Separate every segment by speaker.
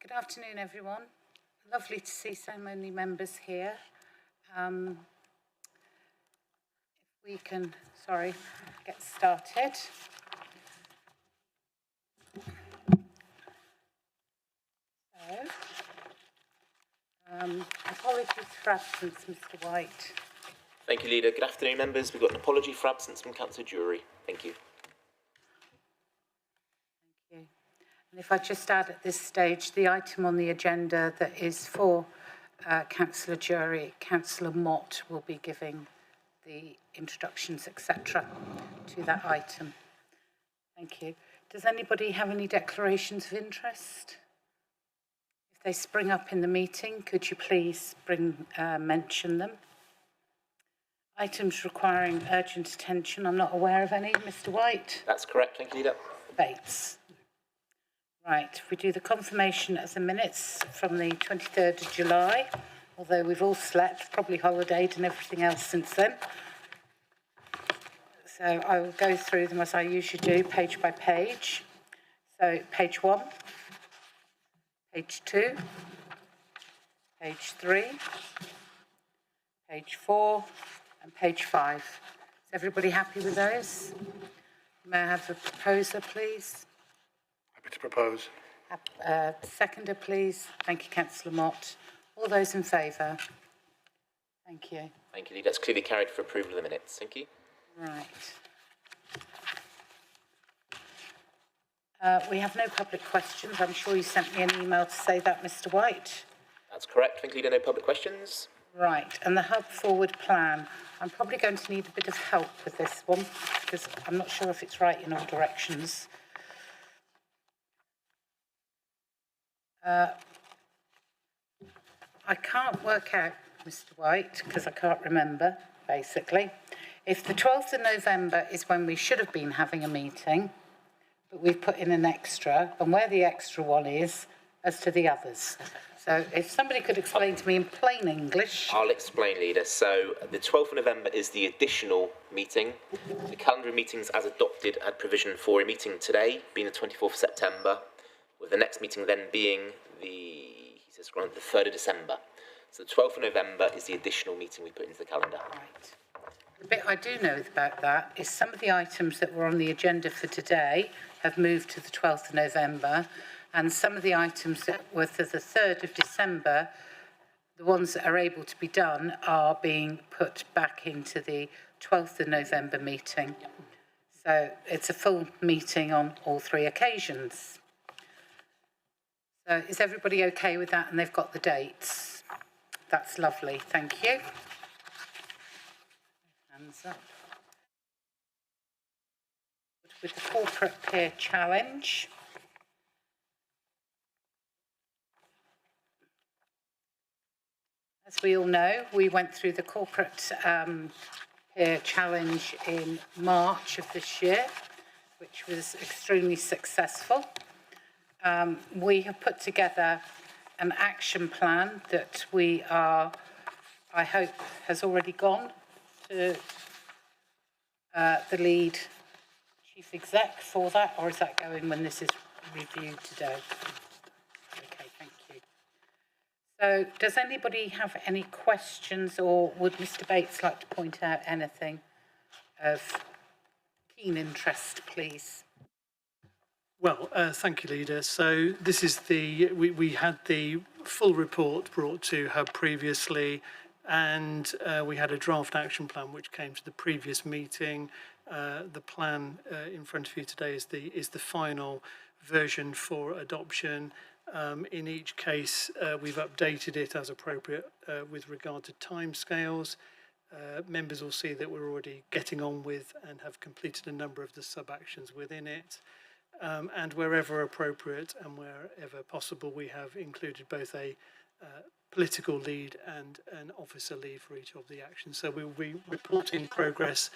Speaker 1: Good afternoon, everyone. Lovely to see so many members here. If we can, get started. Apologies for absence, Mr. White.
Speaker 2: Thank you, Leader. Good afternoon, members. We've got an apology for absence from Councillor Jury. Thank you.
Speaker 1: Thank you. And if I just add at this stage, the item on the agenda that is for Councillor Jury, Councillor Mott will be giving the introductions, etc., to that item. Thank you. Does anybody have any declarations of interest? If they spring up in the meeting, could you please mention them? Items requiring urgent attention. I'm not aware of any. Mr. White?
Speaker 2: That's correct. Thank you, Leader.
Speaker 1: Bates. Right, we do the confirmation of the minutes from the 23rd of July, although we've all slept, probably holidayed and everything else since then. So I will go through them as I usually do, page by page. So page 1, page 2, page 3, page 4, and page 5. Is everybody happy with those? May I have the proposer, please?
Speaker 3: Happy to propose.
Speaker 1: Seconder, please. Thank you, Councillor Mott. All those in favour? Thank you.
Speaker 2: Thank you, Leader. That's clearly carried for approval of the minutes. Thank you.
Speaker 1: Right. We have no public questions. I'm sure you sent me an email to say that, Mr. White.
Speaker 2: That's correct. Thank you, Leader. No public questions.
Speaker 1: Right. And the Hub Forward Plan. I'm probably going to need a bit of help with this one because I'm not sure if it's right in all directions. I can't work out, Mr. White, because I can't remember, basically, if the 12th of November is when we should have been having a meeting, but we've put in an extra, and where the extra one is as to the others. So if somebody could explain to me in plain English.
Speaker 2: I'll explain, Leader. So the 12th of November is the additional meeting. The calendar of meetings as adopted had provision for a meeting today, being the 24th of September, with the next meeting then being the 3rd of December. So the 12th of November is the additional meeting we put into the calendar.
Speaker 1: Right. The bit I do know about that is some of the items that were on the agenda for today have moved to the 12th of November, and some of the items that were for the 3rd of December, the ones that are able to be done are being put back into the 12th of November meeting. Yep. So it's a full meeting on all three occasions. So is everybody okay with that? And they've got the dates. That's lovely. Thank you. Hands up. With the Corporate Peer Challenge. As we all know, we went through the Corporate Peer Challenge in March of this year, which was extremely successful. We have put together an action plan that I hope has already gone to the lead chief exec for that, or is that going when this is reviewed today? Okay, thank you. So does anybody have any questions, or would Mr. Bates like to point out anything of keen interest, please?
Speaker 4: Well, thank you, Leader. So this is we had the full report brought to Hub previously, and we had a draft action plan which came to the previous meeting. The plan in front of you today is the final version for adoption. In each case, we've updated it as appropriate with regard to timescales. Members will see that we're already getting on with and have completed a number of the sub-actions within it. And wherever appropriate and wherever possible, we have included both a political lead and an officer lead for each of the actions. So we'll be reporting progress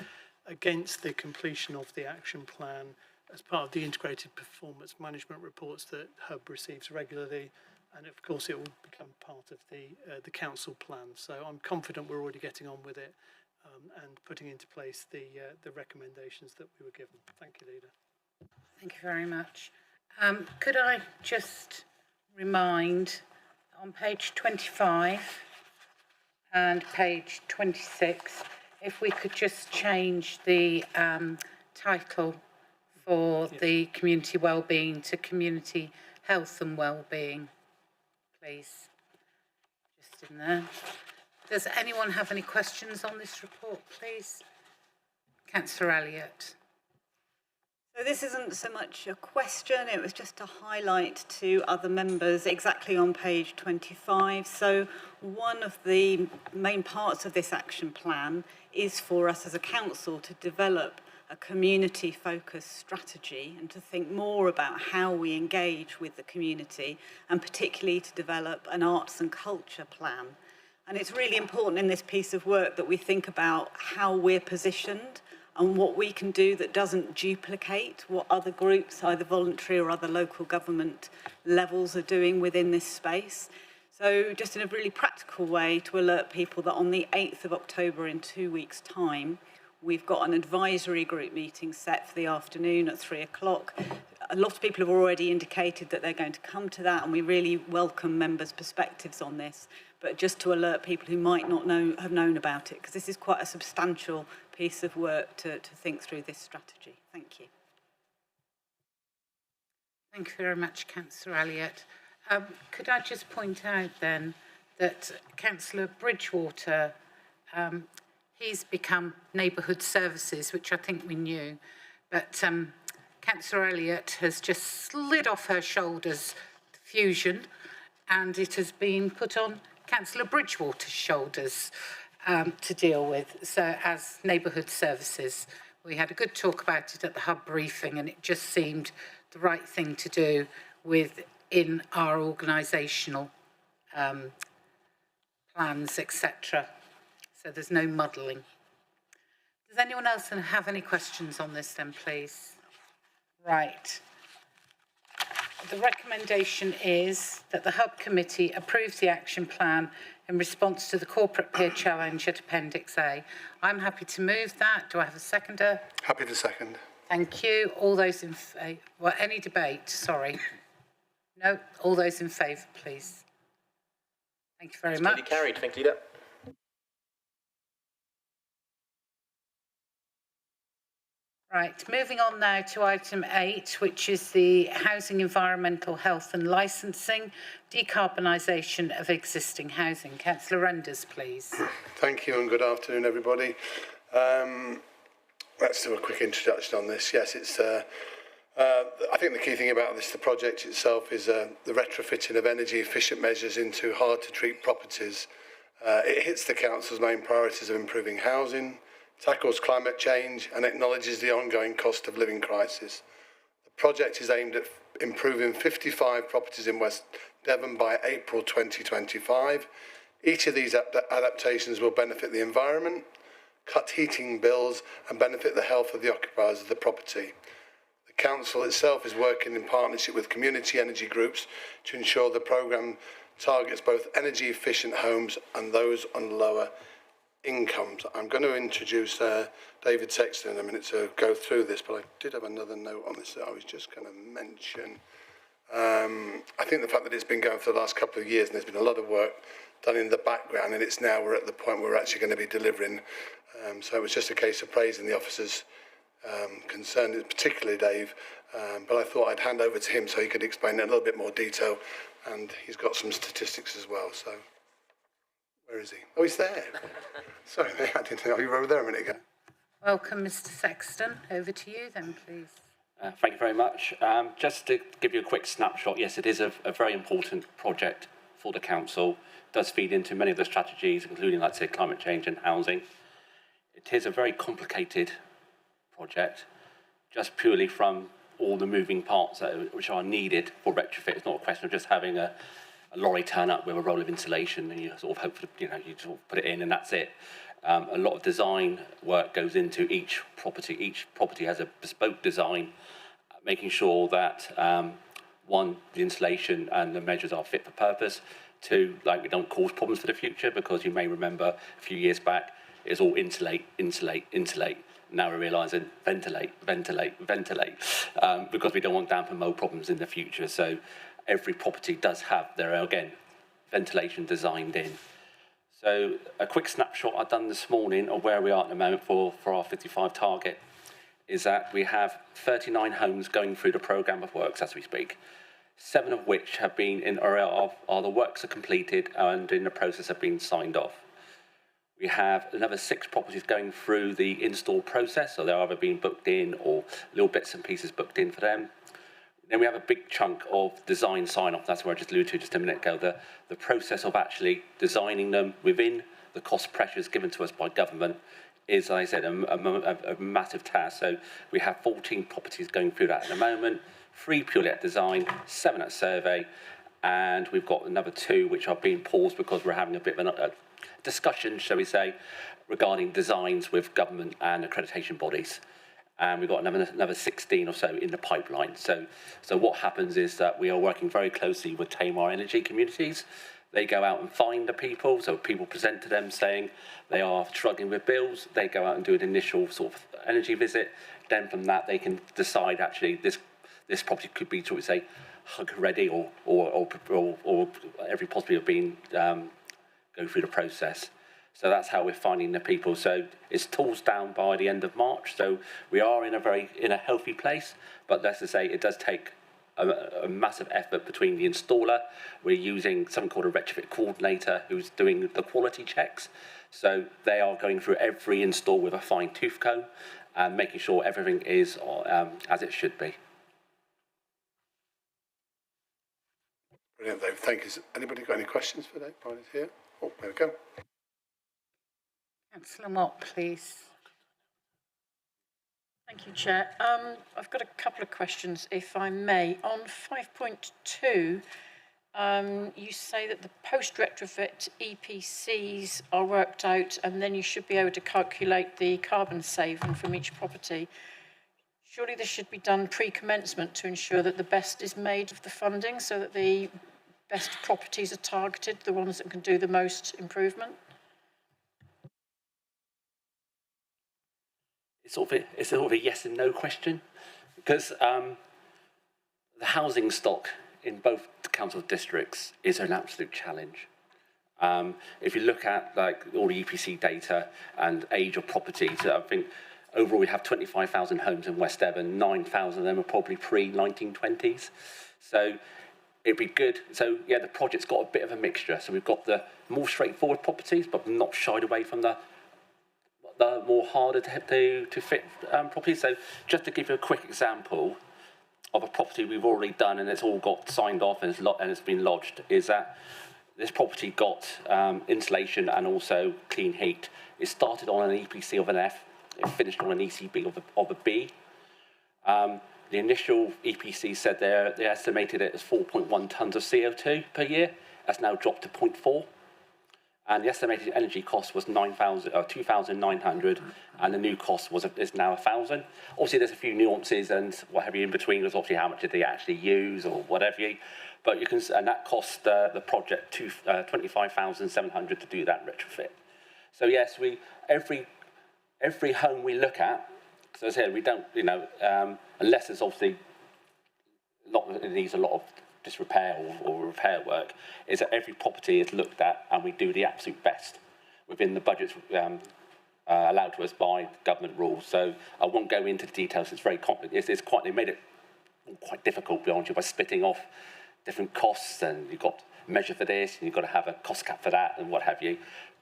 Speaker 4: against the completion of the action plan as part of the integrated performance management reports that Hub receives regularly, and of course it will become part of the council plan. So I'm confident we're already getting on with it and putting into place the recommendations that we were given. Thank you, Leader.
Speaker 1: Thank you very much. Could I just remind on page 25 and page 26, if we could just change the title for the community wellbeing to community health and wellbeing, please. Just in there. Does anyone have any questions on this report, please? Councillor Elliott.
Speaker 5: So this isn't so much a question, it was just a highlight to other members exactly on page 25. So one of the main parts of this action plan is for us as a council to develop a community-focused strategy and to think more about how we engage with the community, and particularly to develop an arts and culture plan. And it's really important in this piece of work that we think about how we're positioned and what we can do that doesn't duplicate what other groups, either voluntary or other local government levels, are doing within this space. So just in a really practical way to alert people that on the 8th of October, in 2 weeks' time, we've got an advisory group meeting set for the afternoon at 3 o'clock. A lot of people have already indicated that they're going to come to that, and we really welcome members' perspectives on this. But just to alert people who might not have known about it, because this is quite a substantial piece of work to think through this strategy. Thank you.
Speaker 1: Thank you very much, Councillor Elliott. Could I just point out then that Councillor Bridgewater, he's become neighbourhood services, which I think we knew, but Councillor Elliott has just slid off her shoulders fusion, and it has been put on Councillor Bridgewater's shoulders to deal with. So as neighbourhood services, we had a good talk about it at the hub briefing, and it just seemed the right thing to do within our organisational plans, etc. So there's no muddling. Does anyone else have any questions on this then, please? Right. The recommendation is that the Hub Committee approves the action plan in response to the Corporate Peer Challenge at Appendix A. I'm happy to move that. Do I have a seconder?
Speaker 3: Happy to second.
Speaker 1: Thank you. All those in favour? Well, any debate? Sorry. No? All those in favour, please. Thank you very much.
Speaker 2: Duly carried. Thank you, Leader.
Speaker 1: Right, moving on now to item 8, which is the housing, environmental health and licensing, decarbonisation of existing housing. Councillor Renders, please.
Speaker 3: Thank you and good afternoon, everybody. Let's do a quick introduction on this. Yes, it's. I think the key thing about this, the project itself, is the retrofitting of energy-efficient measures into hard-to-treat properties. It hits the council's main priorities of improving housing, tackles climate change and acknowledges the ongoing cost of living crisis. The project is aimed at improving 55 properties in West Devon by April 2025. Each of these adaptations will benefit the environment, cut heating bills and benefit the health of the occupiers of the property. The council itself is working in partnership with community energy groups to ensure the programme targets both energy efficient homes and those on lower incomes. I'm going to introduce David Sexton in a minute to go through this, but I did have another note on this that I was just going to mention. I think the fact that it's been going for the last couple of years and there's been a lot of work done in the background, and it's now we're at the point where we're actually going to be delivering. So it was just a case of praising the officers concerned, particularly Dave, but I thought I'd hand over to him so he could explain it in a little bit more detail, and he's got some statistics as well. So where is he? Oh, he's there. Sorry, I didn't know you were over there a minute ago.
Speaker 1: Welcome, Mr. Sexton. Over to you then, please.
Speaker 6: Thank you very much. Just to give you a quick snapshot, yes, it is a very important project for the council. It does feed into many of the strategies, including, like I said, climate change and housing. It is a very complicated project, just purely from all the moving parts which are needed for retrofit. It's not a question of just having a lorry turn up with a roll of insulation and you sort of hope for, you sort of put it in and that's it. A lot of design work goes into each property. Each property has a bespoke design, making sure that one, the insulation and the measures are fit for purpose. Two, like we don't cause problems for the future, because you may remember a few years back, it's all insulate, insulate, insulate. Now we're realising ventilate, ventilate, ventilate, because we don't want damp and mold problems in the future. So every property does have their, again, ventilation designed in. So a quick snapshot I've done this morning of where we are at the moment for our 55 target is that we have 39 homes going through the programme of works as we speak, 7 of which have been in, or the works are completed and in the process of being signed off. We have another 6 properties going through the install process, so they're either being booked in or little bits and pieces booked in for them. Then we have a big chunk of design sign-off, that's where I just alluded to just a minute ago, the process of actually designing them within the cost pressures given to us by government is, as I said, a massive task. So we have 14 properties going through that at the moment, 3 purely at design, 7 at survey, and we've got another 2 which are being paused because we're having a bit of a discussion, shall we say, regarding designs with government and accreditation bodies. And we've got another 16 or so in the pipeline. So what happens is that we are working very closely with Tamar Energy Communities. They go out and find the people, so people present to them saying they are struggling with bills. They go out and do an initial sort of energy visit. Then from that, they can decide actually this property could be, shall we say, hug ready or every possibility of being go through the process. So that's how we're finding the people. So it's tools down by the end of March. So we are in a healthy place, but let's just say it does take a massive effort between the installer. We're using something called a retrofit coordinator who's doing the quality checks. So they are going through every install with a fine tooth comb and making sure everything is as it should be.
Speaker 3: Brilliant, Dave. Thank you. Has anybody got any questions for Dave while he's here? Oh, there we go.
Speaker 1: Councillor Mott, please.
Speaker 7: Thank you, Chair. I've got a couple of questions, if I may. On 5.2, you say that the post-retrofit EPCs are worked out and then you should be able to calculate the carbon saving from each property. Surely this should be done pre-commencement to ensure that the best is made of the funding so that the best properties are targeted, the ones that can do the most improvement?
Speaker 6: It's sort of a yes and no question, because the housing stock in both council districts is an absolute challenge. If you look at like all the EPC data and age of properties, I think overall we have 25,000 homes in West Devon, 9,000 of them are probably pre-1920s. So it'd be good. So yeah, the project's got a bit of a mixture. So we've got the more straightforward properties, but not shied away from the more harder to fit properties. So just to give you a quick example of a property we've already done and it's all got signed off and it's been lodged, is that this property got insulation and also clean heat. It started on an EPC of an F, it finished on an ECB of a B. The initial EPC said they estimated it as 4.1 tonnes of CO2 per year. That's now dropped to 0.4. And the estimated energy cost was 2,900, and the new cost is now 1,000. Obviously, there's a few nuances and what have you in between. There's obviously how much did they actually use or whatever. But you can, and that cost the project 25,700 to do that retrofit. So yes, every home we look at. So as I said, we don't, unless it's obviously it needs a lot of disrepair or repair work, is that every property is looked at and we do the absolute best within the budgets allowed to us by government rules. So I won't go into the details. It's very complicated. They made it quite difficult, beyond you, by splitting off different costs, and you've got to measure for this and you've got to have a cost cap for that and what have you.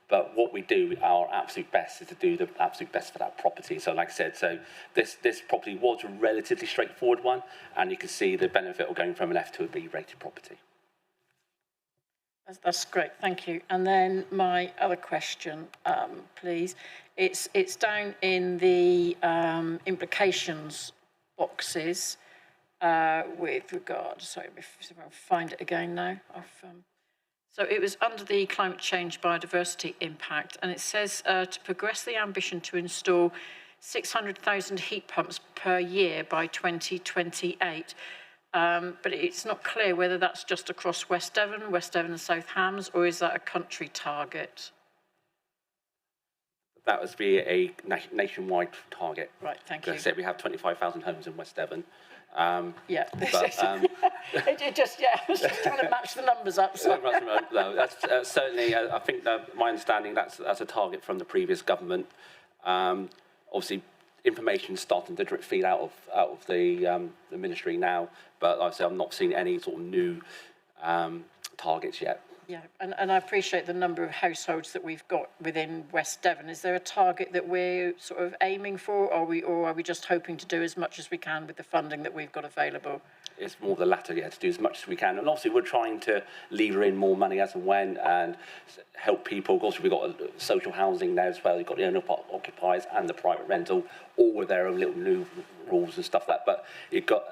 Speaker 6: But what we do, our absolute best, is to do the absolute best for that property. So like I said, so this property was a relatively straightforward one, and you can see the benefit of going from an F to a B rated property.
Speaker 7: That's great, thank you. And then my other question, please, it's down in the implications boxes with regard, sorry, if I find it again now. So it was under the climate change biodiversity impact, and it says to progress the ambition to install 600,000 heat pumps per year by 2028. But it's not clear whether that's just across West Devon and South Hams, or is that a country target?
Speaker 6: That would be a nationwide target.
Speaker 7: Right, thank you.
Speaker 6: As I said, we have 25,000 homes in West Devon.
Speaker 7: Yeah.
Speaker 6: But
Speaker 7: It just, yeah, I was just trying to match the numbers up. So.
Speaker 6: No, that's certainly, I think that my understanding, that's a target from the previous government. Obviously, information starting to drip feed out of the ministry now, but like I say, I'm not seeing any sort of new targets yet.
Speaker 7: Yeah, and I appreciate the number of households that we've got within West Devon. Is there a target that we're sort of aiming for, or are we just hoping to do as much as we can with the funding that we've got available?
Speaker 6: It's more the latter, yeah, to do as much as we can. And obviously we're trying to lever in more money as and when and help people. Of course, we've got social housing now as well. You've got the owner occupiers and the private rental, all with their own little new rules and stuff like that. But you've got,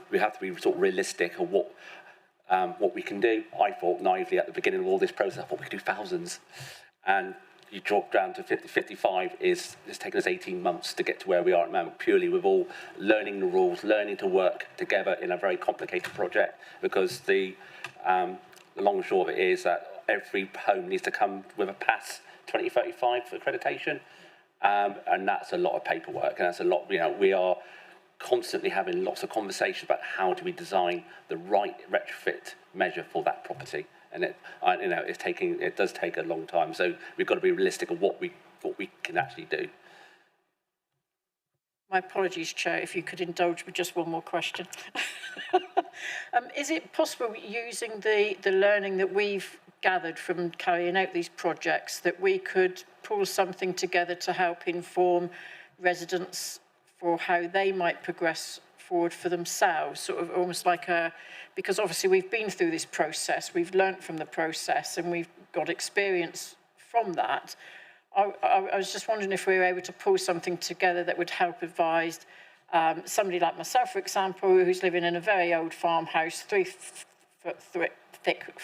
Speaker 6: we have to be sort of realistic of what we can do. I thought naively at the beginning of all this process, I thought we could do thousands. And you drop down to 50, 55, it's taken us 18 months to get to where we are at the moment, purely with all learning the rules, learning to work together in a very complicated project, because the long and short of it is that every home needs to come with a PASS 2035 for accreditation, and that's a lot of paperwork, and that's a lot, we are constantly having lots of conversations about how do we design the right retrofit measure for that property. And it does take a long time. So we've got to be realistic of what we can actually do.
Speaker 7: My apologies, Chair, if you could indulge with just one more question. Is it possible, using the learning that we've gathered from carrying out these projects, that we could pull something together to help inform residents for how they might progress forward for themselves, sort of almost like because obviously we've been through this process, we've learnt from the process and we've got experience from that. I was just wondering if we were able to pull something together that would help advise somebody like myself, for example, who's living in a very old farmhouse, 3 foot thick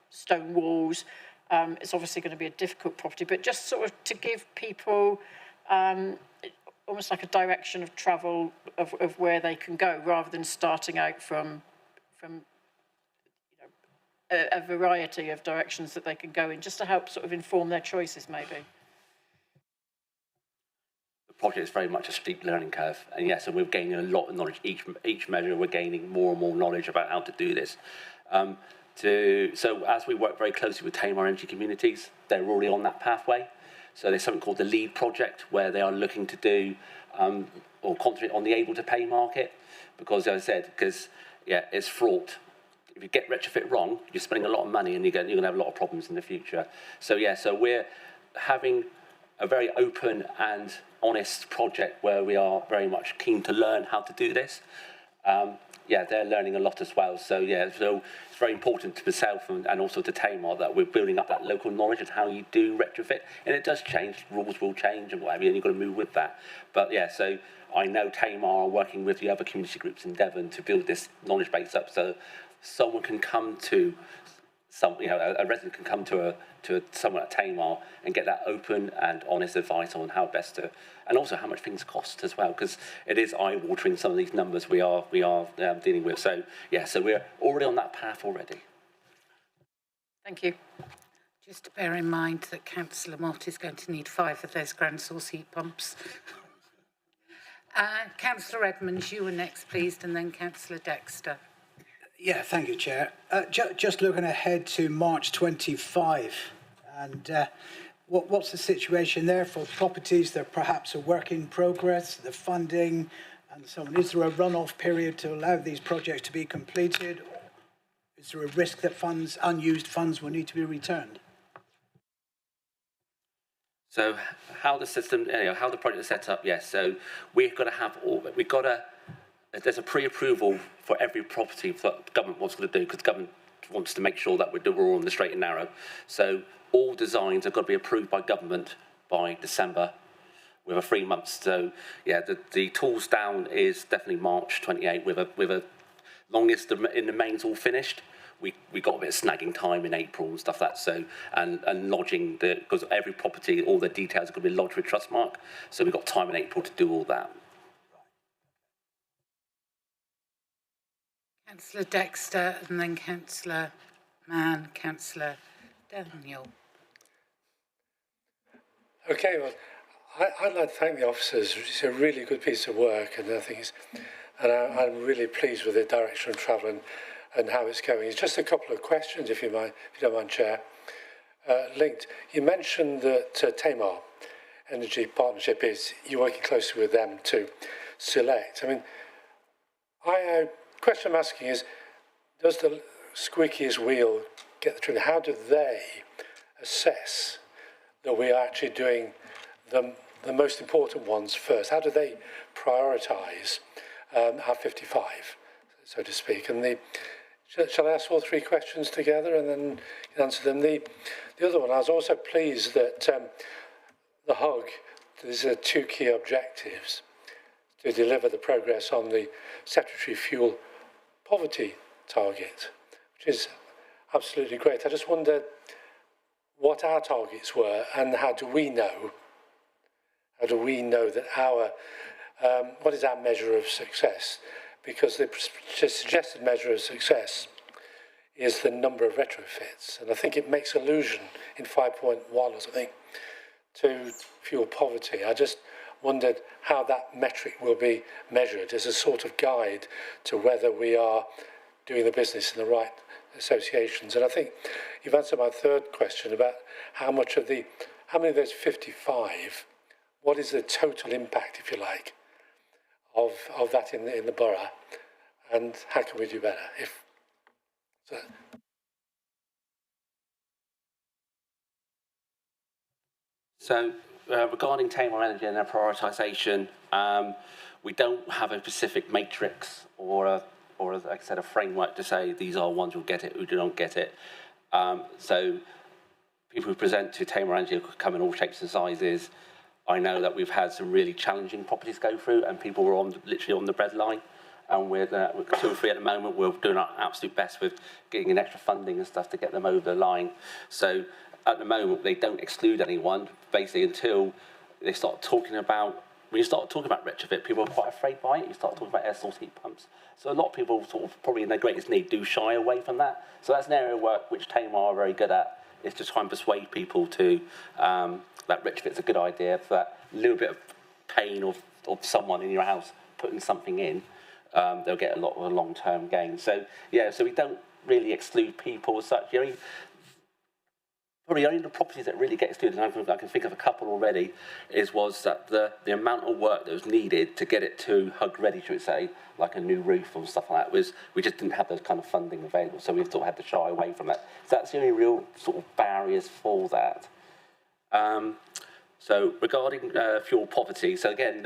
Speaker 7: stone walls. It's obviously going to be a difficult property, but just sort of to give people almost like a direction of travel of where they can go, rather than starting out from a variety of directions that they can go in, just to help sort of inform their choices, maybe.
Speaker 6: The project is very much a steep learning curve, and yes, and we're gaining a lot of knowledge. Each measure, we're gaining more and more knowledge about how to do this. So as we work very closely with Tamar Energy Communities, they're already on that pathway. So there's something called the LEAD project, where they are looking to do or concentrate on the able to pay market, because as I said, it's fraught. If you get retrofit wrong, you're spending a lot of money and you're going to have a lot of problems in the future. So so we're having a very open and honest project where we are very much keen to learn how to do this. They're learning a lot as well. So so it's very important to myself and also to Tamar that we're building up that local knowledge of how you do retrofit. And it does change, rules will change and whatever, and you've got to move with that. But so I know Tamar are working with the other community groups in Devon to build this knowledge base up, so someone can come to a resident can come to someone at Tamar and get that open and honest advice on how best to, and also how much things cost as well, because it is eye-watering, some of these numbers we are dealing with. So so we're already on that path already.
Speaker 7: Thank you.
Speaker 1: Just to bear in mind that Councillor Mott is going to need 5 of those ground source heat pumps. Councillor Edmonds, you were next, please, and then Councillor Dexter.
Speaker 8: Yeah, thank you, Chair. Just looking ahead to March 25, and what's the situation there for properties that perhaps are work in progress, the funding, and so on? Is there a run-off period to allow these projects to be completed? Is there a risk that unused funds will need to be returned?
Speaker 6: So how the system, how the project is set up, yes. So we've got to have there's a pre-approval for every property that government wants to do, because government wants to make sure that we're all on the straight and narrow. So all designs have got to be approved by government by December with a 3 months. So the tools down is definitely March 28 with a longest in the main's all finished. We got a bit of snagging time in April and stuff like that. So and lodging because every property, all the details are going to be lodged with Trustmark. So we've got time in April to do all that.
Speaker 1: Councillor Dexter, and then Councillor Mann, Councillor Daniel.
Speaker 9: Okay, well, I'd like to thank the officers. It's a really good piece of work, and I think it's
Speaker 3: and I'm really pleased with the direction of travel and how it's going. It's just a couple of questions, if you don't mind, Chair. Linked, you mentioned that Tamar Energy Partnership you're working closely with them to select. I mean, question I'm asking is, does the squeakiest wheel get the trim? How do they assess that we are actually doing the most important ones first? How do they prioritise our 55, so to speak? And shall I ask all three questions together and then answer them? The other one, I was also pleased that the HUG, there's two key objectives to deliver the progress on the statutory fuel poverty target, which is absolutely great. I just wondered what our targets were and how do we know that what is our measure of success? Because the suggested measure of success is the number of retrofits. And I think it makes allusion in 5.1 or something to fuel poverty. I just wondered how that metric will be measured as a sort of guide to whether we are doing the business in the right associations. And I think you've answered my third question about how many of those 55, what is the total impact, if you like, of that in the borough, and how can we do better?
Speaker 6: So regarding Tamar Energy and their prioritisation, we don't have a specific matrix or like I said, a framework to say these are ones who get it, who do not get it. So people who present to Tamar Energy come in all shapes and sizes. I know that we've had some really challenging properties go through, and people were literally on the breadline. And we're 2 or 3 at the moment. We're doing our absolute best with getting in extra funding and stuff to get them over the line. So at the moment, they don't exclude anyone, basically, until they start talking about. When you start talking about retrofit, people are quite afraid by it. You start talking about air source heat pumps. So a lot of people, sort of probably in their greatest need, do shy away from that. So that's an area of work which Tamar are very good at, is to try and persuade people to that retrofit's a good idea, for that little bit of pain of someone in your house putting something in. They'll get a lot of a long-term gain. So yeah, so we don't really exclude people as such. Probably only the properties that really get excluded, and I can think of a couple already, was that the amount of work that was needed to get it to HUG ready, should we say, like a new roof or stuff like that, we just didn't have those kind of funding available, so we sort of had to shy away from that. So that's the only real sort of barriers for that. So regarding fuel poverty, so again,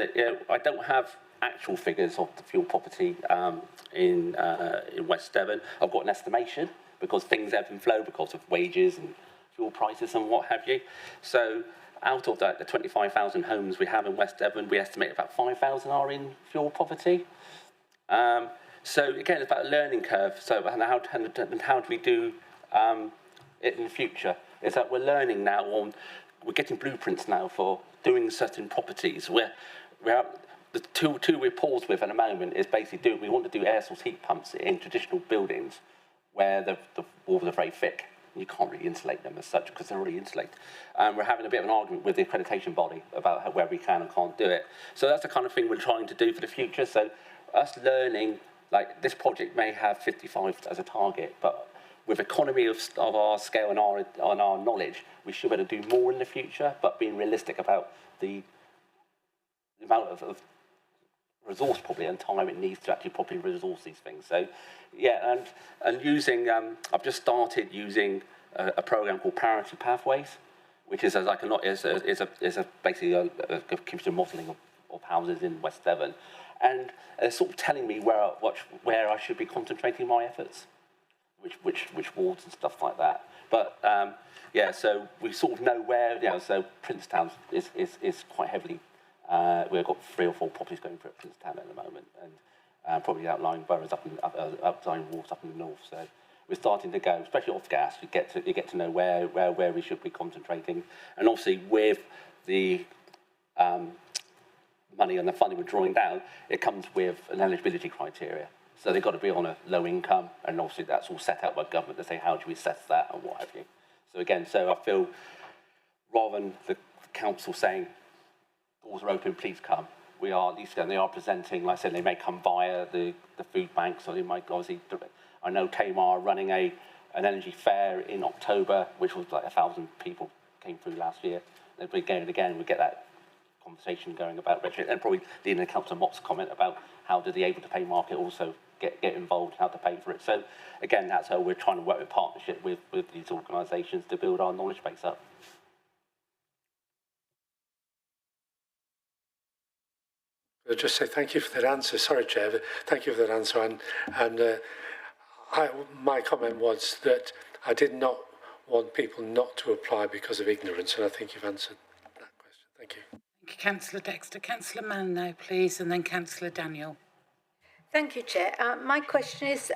Speaker 6: I don't have actual figures of the fuel poverty in West Devon. I've got an estimation because things ebb and flow because of wages and fuel prices and what have you. So out of that, the 25,000 homes we have in West Devon, we estimate about 5,000 are in fuel poverty. So again, it's about a learning curve. So how do we do it in the future? Is that we're learning now we're getting blueprints now for doing certain properties. The two we're paused with at the moment is basically we want to do air source heat pumps in traditional buildings where the walls are very thick. You can't really insulate them as such because they're already insulated. We're having a bit of an argument with the accreditation body about where we can and can't do it. So that's the kind of thing we're trying to do for the future. So us learning, like this project may have 55 as a target, but with economy of our scale and our knowledge, we should be able to do more in the future, but being realistic about the amount of resource probably and time it needs to actually properly resource these things. So yeah, and using I've just started using a program called Parity Pathways, which is basically a computer modelling of houses in West Devon, and it's sort of telling me where I should be concentrating my efforts, which wards and stuff like that. But yeah, so we sort of know where. So Princetown is quite heavily. We've got 3 or 4 properties going through at Princetown at the moment, and probably outlying boroughs outlying wards up in the north. So we're starting to go, especially off gas. You get to know where we should be concentrating, and obviously with the money and the funding we're drawing down, it comes with an eligibility criteria. So they've got to be on a low income, and obviously that's all set out by government to say how do we assess that and what have you. So again, I feel rather than the council saying doors are open, please come, we are, at least they are presenting, like I said, they may come via the food banks, or they might obviously, I know Tamar are running an energy fair in October, which was like 1,000 people came through last year. And again and again, we get that conversation going about retrofit, and probably leading to Councillor Mott's comment about how do the able to pay market also get involved, how to pay for it. So again, that's how we're trying to work in partnership with these organisations to build our knowledge base up.
Speaker 9: I'll just say thank you for that answer. Sorry, Chair, but thank you for that answer. My comment was that I did not want people not to apply because of ignorance, and I think you've answered that question. Thank you.
Speaker 1: Thank you, Councillor Dexter. Councillor Mann now, please, and then Councillor Daniel.
Speaker 10: Thank you, Chair. My question is,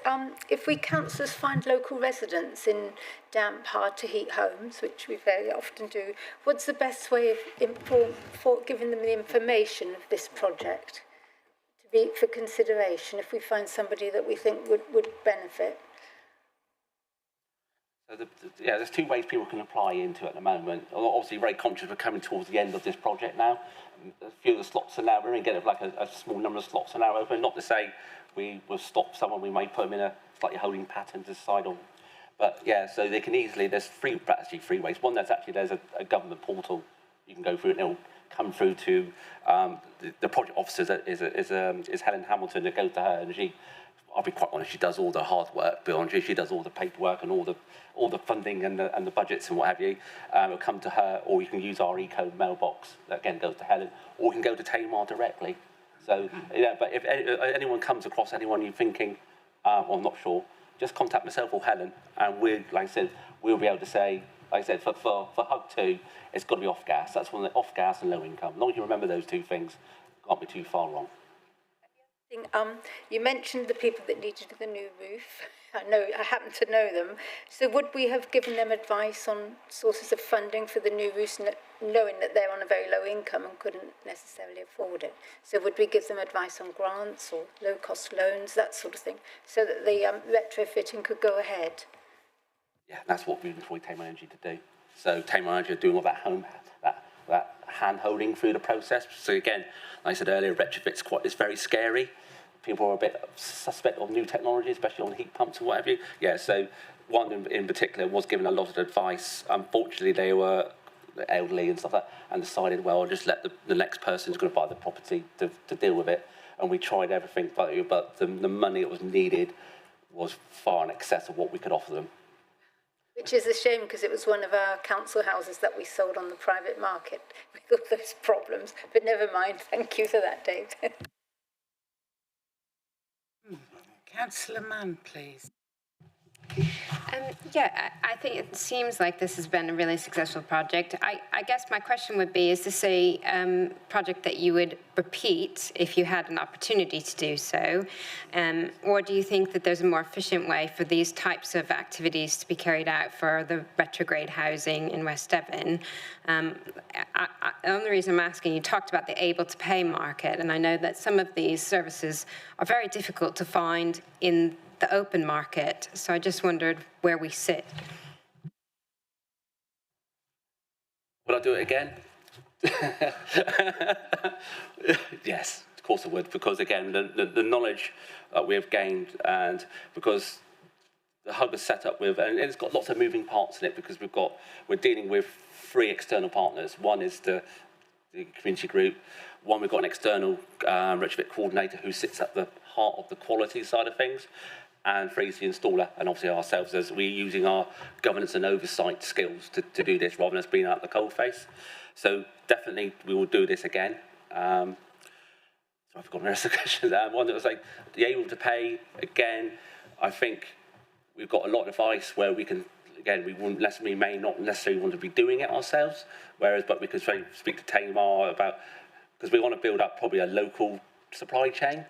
Speaker 10: if we councillors find local residents in damp, hard-to-heat homes, which we very often do, what's the best way of giving them the information of this project for consideration if we find somebody that we think would benefit?
Speaker 6: So there's two ways people can apply into it at the moment. Obviously, very conscious we're coming towards the end of this project now. A few of the slots are now, we're going to get like a small number of slots are now open. Not to say we will stop someone, we may put them in a slightly holding pattern to decide on. But yeah, so they can easily, there's three ways. One, there's a government portal you can go through, and it'll come through to the project officers is Helen Hamilton. That goes to her, and I'll be quite honest, she does all the hard work, she does all the paperwork and all the funding and the budgets and what have you. It'll come to her, or you can use our eco mailbox that again goes to Helen, or you can go to Tamar directly. So yeah, but if anyone comes across anyone you're thinking, I'm not sure, just contact myself or Helen, and like I said, we'll be able to say, like I said, for Hub 2, it's got to be off gas. That's one of the off gas and low income. As long as you remember those two things, can't be too far wrong.
Speaker 10: You mentioned the people that needed the new roof. I happen to know them. So would we have given them advice on sources of funding for the new roofs, knowing that they're on a very low income and couldn't necessarily afford it? So would we give them advice on grants or low-cost loans, that sort of thing, so that the retrofitting could go ahead?
Speaker 6: Yeah, that's what we employ Tamar Energy to do. So Tamar Energy are doing all that hand-holding through the process. So again, like I said earlier, retrofit's it's very scary. People are a bit suspect of new technology, especially on heat pumps and whatever. Yeah, so one in particular was given a lot of advice. Unfortunately, they were elderly and stuff like that, and decided, well, I'll just let the next person who's going to buy the property to deal with it. And we tried everything, but the money that was needed was far in excess of what we could offer them.
Speaker 10: Which is a shame, because it was one of our council houses that we sold on the private market with all those problems. But never mind. Thank you for that, Dave.
Speaker 1: Councillor Mann, please.
Speaker 11: Yeah, I think it seems like this has been a really successful project. I guess my question would be, is this a project that you would repeat if you had an opportunity to do so? Or do you think that there's a more efficient way for these types of activities to be carried out for the retrograde housing in West Devon? The only reason I'm asking, you talked about the able to pay market, and I know that some of these services are very difficult to find in the open market. So I just wondered where we sit.
Speaker 6: Would I do it again? Yes, of course I would, because again, the knowledge that we have gained, and because the hub is set up with, and it's got lots of moving parts in it, because we're dealing with 3 external partners. One is the community group. One, we've got an external retrofit coordinator who sits at the heart of the quality side of things, and 3 is the installer, and obviously ourselves, as we're using our governance and oversight skills to do this rather than us being out the cold face. So definitely we will do this again. So I've forgotten the rest of the question. One that was like, the able to pay, again, I think we've got a lot of advice where we can, again, we may not necessarily want to be doing it ourselves, but we could speak to Tamar about, because we want to build up probably a local supply chain.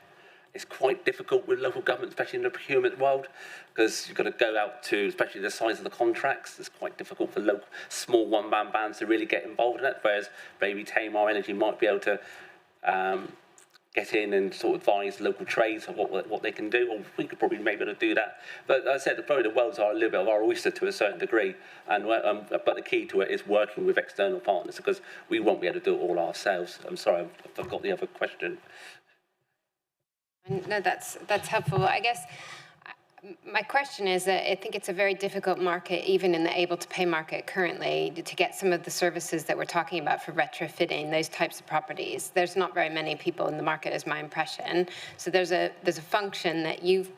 Speaker 6: It's quite difficult with local government, especially in the procurement world, because you've got to go out to, especially the size of the contracts, it's quite difficult for local, small one-man bands to really get involved in it, whereas maybe Tamar Energy might be able to get in and sort of advise local trades on what they can do, or we could probably maybe able to do that. But as I said, probably the wells are a little bit of our oyster to a certain degree, and but the key to it is working with external partners, because we won't be able to do it all ourselves. I'm sorry, I forgot the other question.
Speaker 11: No, that's helpful. I guess my question is that I think it's a very difficult market, even in the able-to-pay market currently, to get some of the services that we're talking about for retrofitting those types of properties. There's not very many people in the market, is my impression. So there's a function that you've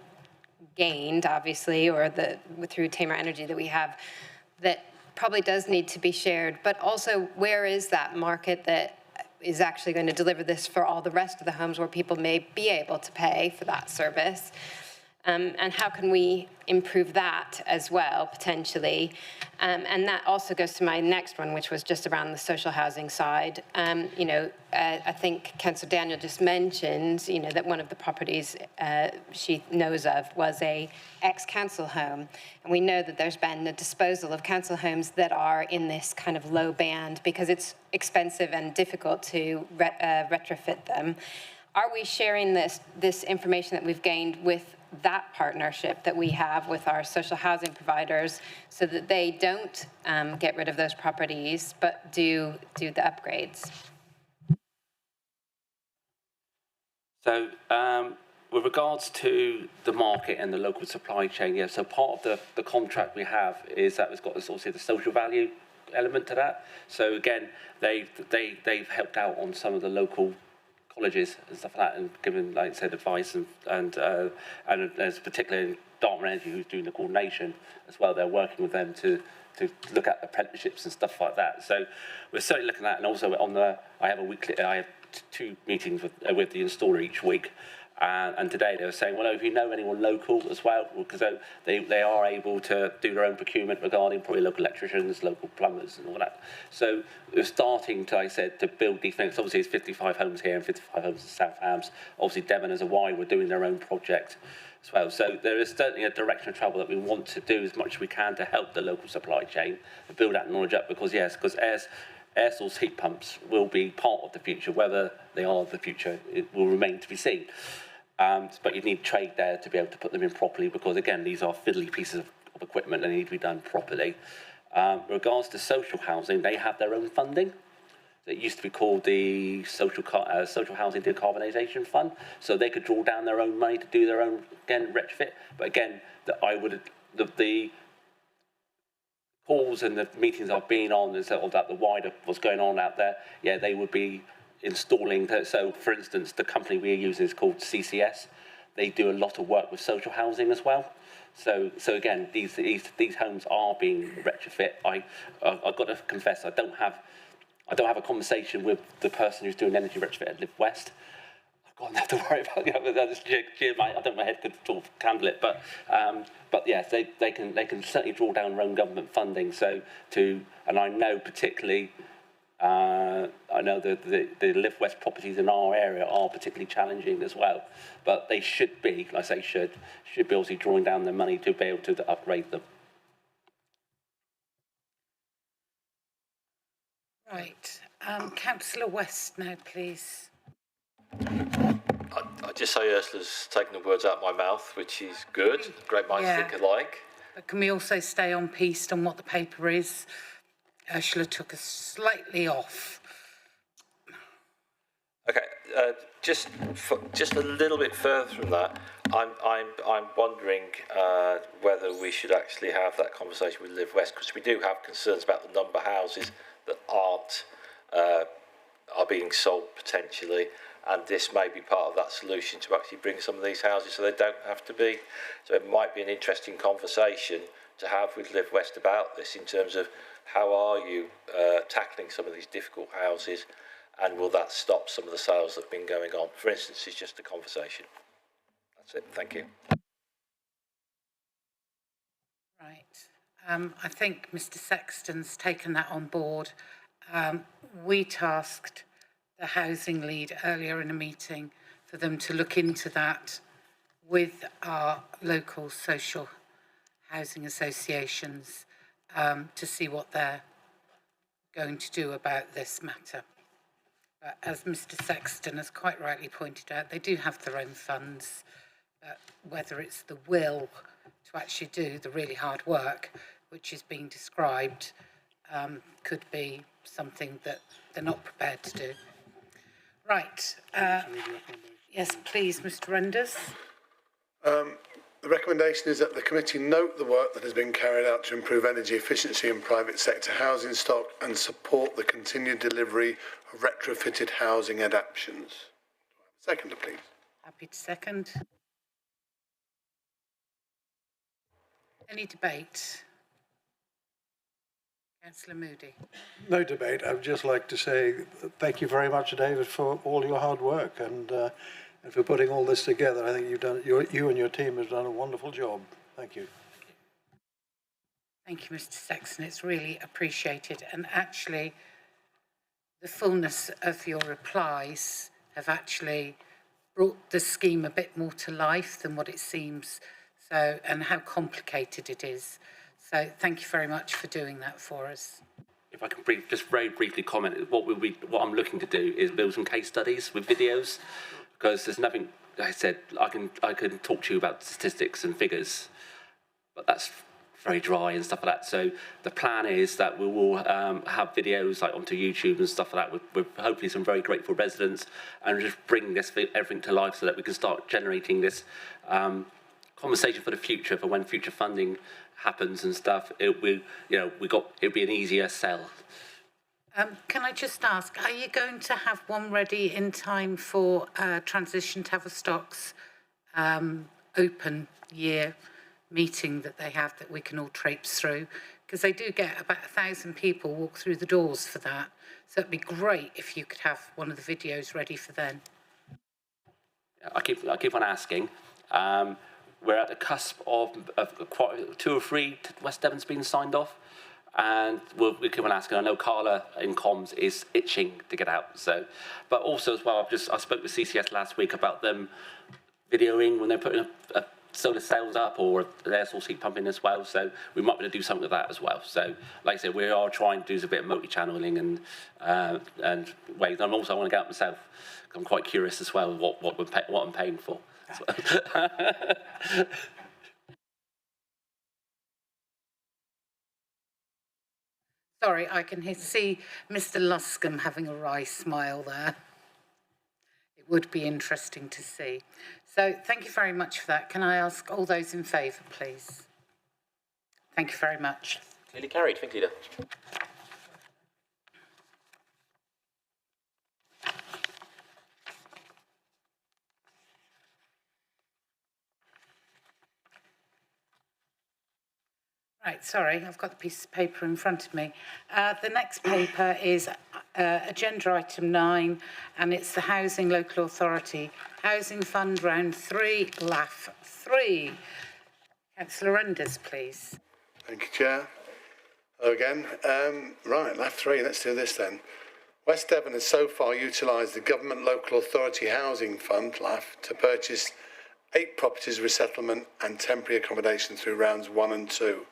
Speaker 11: gained, obviously, or through Tamar Energy that we have, that probably does need to be shared. But also, where is that market that is actually going to deliver this for all the rest of the homes where people may be able to pay for that service? And how can we improve that as well, potentially? And that also goes to my next one, which was just around the social housing side. I think Councillor Daniel just mentioned, that one of the properties she knows of was a ex-council home. And we know that there's been a disposal of council homes that are in this kind of low band because it's expensive and difficult to retrofit them. Are we sharing this information that we've gained with that partnership that we have with our social housing providers so that they don't get rid of those properties but do the upgrades?
Speaker 6: So with regards to the market and the local supply chain, so part of the contract we have is that it's got obviously the social value element to that. So again, they've helped out on some of the local colleges and stuff like that, and given, like I said, advice and there's particularly Devon Energy who's doing the coordination as well. They're working with them to look at apprenticeships and stuff like that. So we're certainly looking at, and also I have 2 meetings with the installer each week. And today they were saying, well, if you know anyone local as well, because they are able to do their own procurement regarding probably local electricians, local plumbers and all that. So we're starting to, like I said, to build these things. Obviously, it's 55 homes here and 55 homes in South Hams. Obviously, Devon as a Y, we're doing their own project as well. So there is certainly a direction of travel that we want to do as much as we can to help the local supply chain and build that knowledge up, because air source heat pumps will be part of the future. Whether they are the future, it will remain to be seen. But you need trade there to be able to put them in properly, because again, these are fiddly pieces of equipment that need to be done properly. With regards to social housing, they have their own funding. It used to be called the Social Housing Decarbonisation Fund, so they could draw down their own money to do their own, again, retrofit. But again, the calls and the meetings I've been on is that the wider what's going on out there, they would be installing. So for instance, the company we're using is called CCS. They do a lot of work with social housing as well. So again, these homes are being retrofit. I've got to confess, I don't have a conversation with the person who's doing energy retrofit at Live West. I've got enough to worry about. I don't know, my head could sort of handle it, but yes, they can certainly draw down their own government funding. And I know particularly. I know the Live West properties in our area are particularly challenging as well, but they should be, like I say, should be obviously drawing down their money to be able to upgrade them.
Speaker 1: Right. Councillor West now, please.
Speaker 12: I just say Ursula's taken the words out of my mouth, which is good. Great minds think alike.
Speaker 1: But can we also stay on piste on what the paper is? Ursula took us slightly off.
Speaker 12: Okay, just a little bit further from that, I'm wondering whether we should actually have that conversation with Live West, because we do have concerns about the number of houses that are being sold potentially, and this may be part of that solution to actually bring some of these houses so they don't have to be. So it might be an interesting conversation to have with Live West about this, in terms of how are you tackling some of these difficult houses, and will that stop some of the sales that have been going on? For instance, it's just a conversation. That's it. Thank you.
Speaker 1: Right. I think Mr. Sexton's taken that on board. We tasked the housing lead earlier in a meeting for them to look into that with our local social housing associations to see what they're going to do about this matter. But as Mr Sexton has quite rightly pointed out, they do have their own funds. Whether it's the will to actually do the really hard work, which is being described, could be something that they're not prepared to do. Right. Yes, please, Mr Renders.
Speaker 3: The recommendation is that the committee note the work that has been carried out to improve energy efficiency in private sector housing stock and support the continued delivery of retrofitted housing adaptations. Seconder, please.
Speaker 1: Happy to second. Any debate? Councillor Moody.
Speaker 13: No debate. I would just like to say thank you very much, David, for all your hard work and for putting all this together. I think you and your team have done a wonderful job. Thank you.
Speaker 1: Thank you, Mr Sexton. It's really appreciated. And actually, the fullness of your replies have actually brought the scheme a bit more to life than what it seems. So, and how complicated it is. So thank you very much for doing that for us.
Speaker 6: If I can just very briefly comment, what I'm looking to do is build some case studies with videos, because there's nothing, like I said, I can talk to you about statistics and figures, but that's very dry and stuff like that. So the plan is that we will have videos like onto YouTube and stuff like that with hopefully some very grateful residents, and just bring this everything to life so that we can start generating this conversation for the future, for when future funding happens and stuff. It'll be an easier sell.
Speaker 1: Can I just ask, are you going to have one ready in time for Transition Tavistock's open year meeting that they have that we can all traipse through? Because they do get about 1,000 people walk through the doors for that. So it'd be great if you could have one of the videos ready for then.
Speaker 6: I keep on asking. We're at the cusp of quite 2 or 3 West Devon's been signed off, and we keep on asking. I know Carla in comms is itching to get out. So, but also as well, I spoke with CCS last week about them videoing when they're putting a solar cells up or the air source heat pumping as well. So we might be able to do something with that as well. So, like I said, we are trying to do a bit of multi-channeling and ways. And I want to get out myself. I'm quite curious as well what I'm paying for.
Speaker 1: Sorry, I can see Mr Luscombe having a wry smile there. It would be interesting to see. So thank you very much for that. Can I ask all those in favour, please? Thank you very much.
Speaker 2: Clearly carried. Thank you, Leader.
Speaker 1: Right, sorry, I've got the piece of paper in front of me. The next paper is agenda item 9, and it's the Housing Local Authority Housing Fund Round 3, LAF 3. Councillor Renders, please.
Speaker 3: Thank you, Chair. Hello again. Right, LAF 3, let's do this then. West Devon has so far utilised the Government Local Authority Housing Fund, LAF, to purchase 8 properties, resettlement and temporary accommodation through rounds 1 and 2.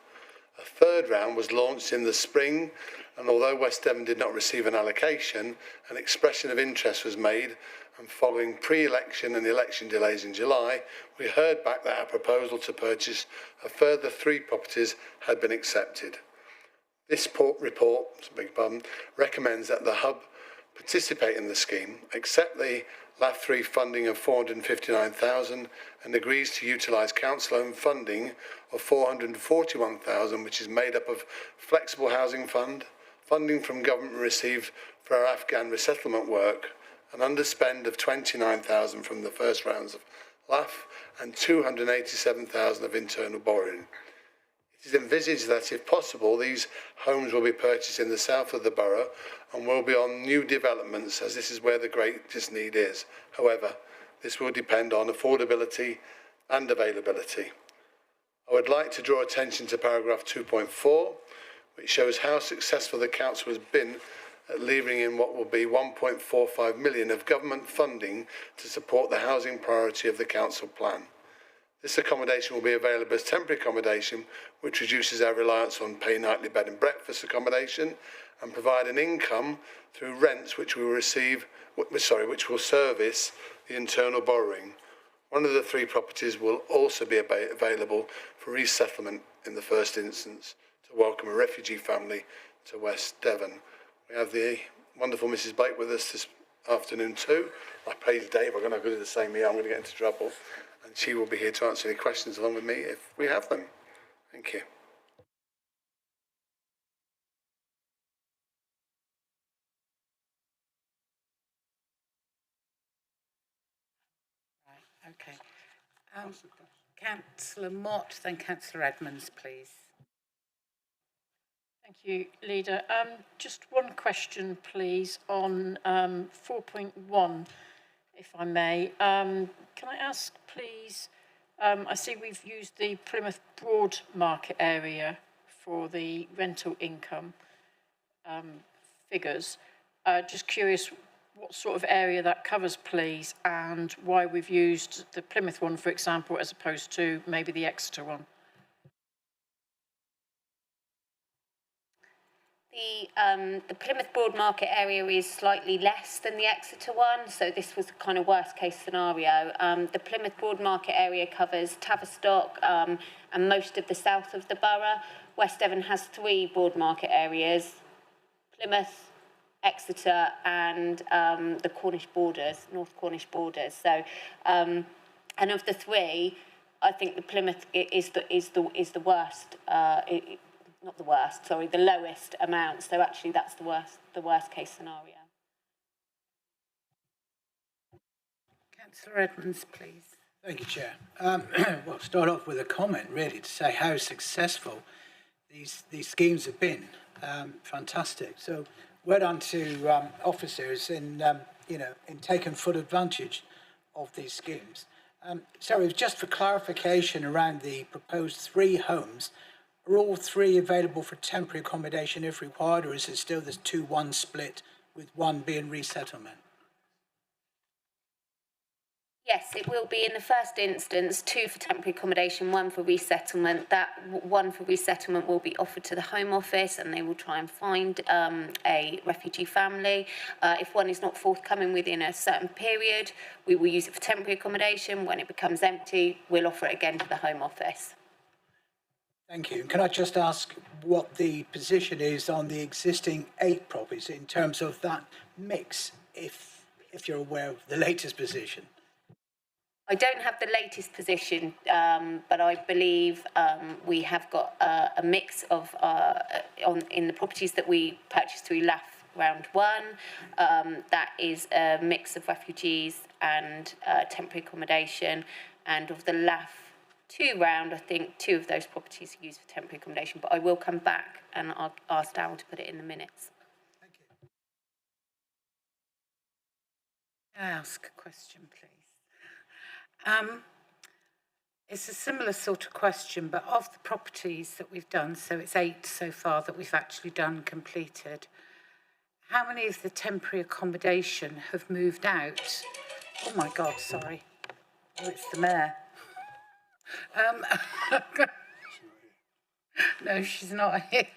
Speaker 3: A third round was launched in the spring, and although West Devon did not receive an allocation, an expression of interest was made, and following pre-election and election delays in July, we heard back that our proposal to purchase a further 3 properties had been accepted. This report recommends that the Hub participate in the scheme, accept the LAF 3 funding of 459,000 and agrees to utilise council-owned funding of 441,000, which is made up of flexible housing fund, funding from government received for our Afghan resettlement work, an underspend of 29,000 from the first rounds of LAF and 287,000 of internal borrowing. It is envisaged that, if possible, these homes will be purchased in the south of the borough and will be on new developments, as this is where the greatest need is. However, this will depend on affordability and availability. I would like to draw attention to paragraph 2.4, which shows how successful the council has been at levering in what will be 1.45 million of government funding to support the housing priority of the council plan. This accommodation will be available as temporary accommodation, which reduces our reliance on pay nightly bed and breakfast accommodation, and provide an income through rents which will service the internal borrowing. One of the 3 properties will also be available for resettlement in the first instance to welcome a refugee family to West Devon. We have the wonderful Mrs. Blake with us this afternoon too. I praise Dave, I'm going to do the same here, I'm going to get into trouble. And she will be here to answer any questions along with me if we have them. Thank you.
Speaker 1: Right, okay. Councillor Mott, then Councillor Edmonds, please.
Speaker 7: Thank you, Leader. Just one question, please, on 4.1, if I may. Can I ask, please, I see we've used the Plymouth Broad market area for the rental income figures. Just curious what sort of area that covers, please, and why we've used the Plymouth one, for example, as opposed to maybe the Exeter one.
Speaker 11: The Plymouth Broad market area is slightly less than the Exeter one, so this was kind of worst case scenario. The Plymouth Broad market area covers Tavistock and most of the south of the borough. West Devon has 3 broad market areas: Plymouth, Exeter, and the Cornish borders, North Cornish borders. So, and of the 3, I think the Plymouth is the worst. Not the worst, sorry, the lowest amount. So actually, that's the worst case scenario.
Speaker 1: Councillor Edmonds, please.
Speaker 8: Thank you, Chair. Well, start off with a comment, really, to say how successful these schemes have been. Fantastic. So, well done to officers in taking full advantage of these schemes. Sorry, just for clarification around the proposed 3 homes. Are all 3 available for temporary accommodation if required, or is it still this 2-1 split with 1 being resettlement?
Speaker 11: Yes, it will be in the first instance 2 for temporary accommodation, 1 for resettlement. That 1 for resettlement will be offered to the Home Office, and they will try and find a refugee family. If one is not forthcoming within a certain period, we will use it for temporary accommodation. When it becomes empty, we'll offer it again to the Home Office.
Speaker 8: Thank you. Can I just ask what the position is on the existing 8 properties in terms of that mix, if you're aware of the latest position?
Speaker 11: I don't have the latest position, but I believe we have got a mix of in the properties that we purchased through LAF round 1. That is a mix of refugees and temporary accommodation, and of the LAF 2 round, I think 2 of those properties are used for temporary accommodation, but I will come back and I'll ask Darryl to put it in the minutes.
Speaker 8: Thank you.
Speaker 1: Can I ask a question, please? It's a similar sort of question, but of the properties that we've done, so it's 8 so far that we've actually done completed, how many of the temporary accommodation have moved out? Oh my God, sorry. Oh, it's the mayor. No, she's not here.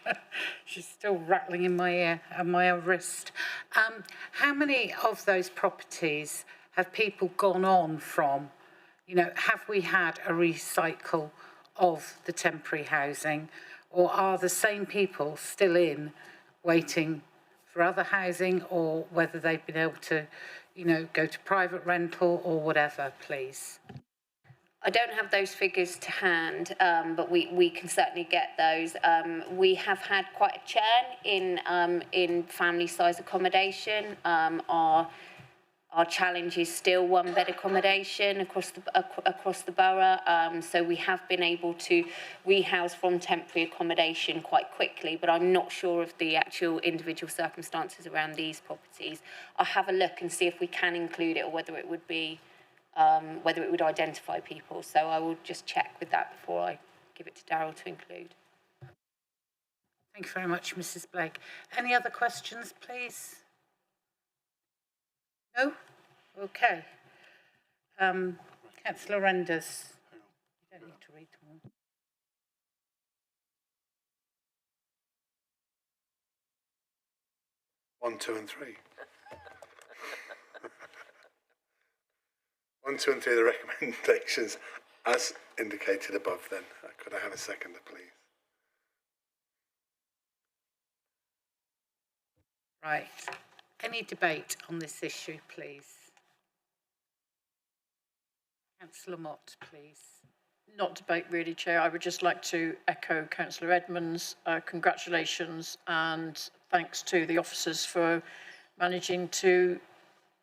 Speaker 1: She's still rattling in my ear and my wrist. How many of those properties have people gone on from? Have we had a recycle of the temporary housing, or are the same people still in waiting for other housing, or whether they've been able to, go to private rental or whatever, please?
Speaker 11: I don't have those figures to hand, but we can certainly get those. We have had quite a churn in family size accommodation. Our challenge is still 1-bed accommodation across the borough. So we have been able to rehouse from temporary accommodation quite quickly, but I'm not sure of the actual individual circumstances around these properties. I'll have a look and see if we can include it, or whether it would be whether it would identify people. So I will just check with that before I give it to Darryl to include.
Speaker 1: Thank you very much, Mrs. Blake. Any other questions, please? No? Okay. Councillor Renders. don't need to read them all.
Speaker 3: One, two, and three. 1, 2, and 3 are the recommendations as indicated above then. Could I have a seconder, please?
Speaker 1: Right. Any debate on this issue, please? Councillor Mott, please.
Speaker 7: Not debate really, Chair. I would just like to echo Councillor Edmonds' congratulations and thanks to the officers for managing to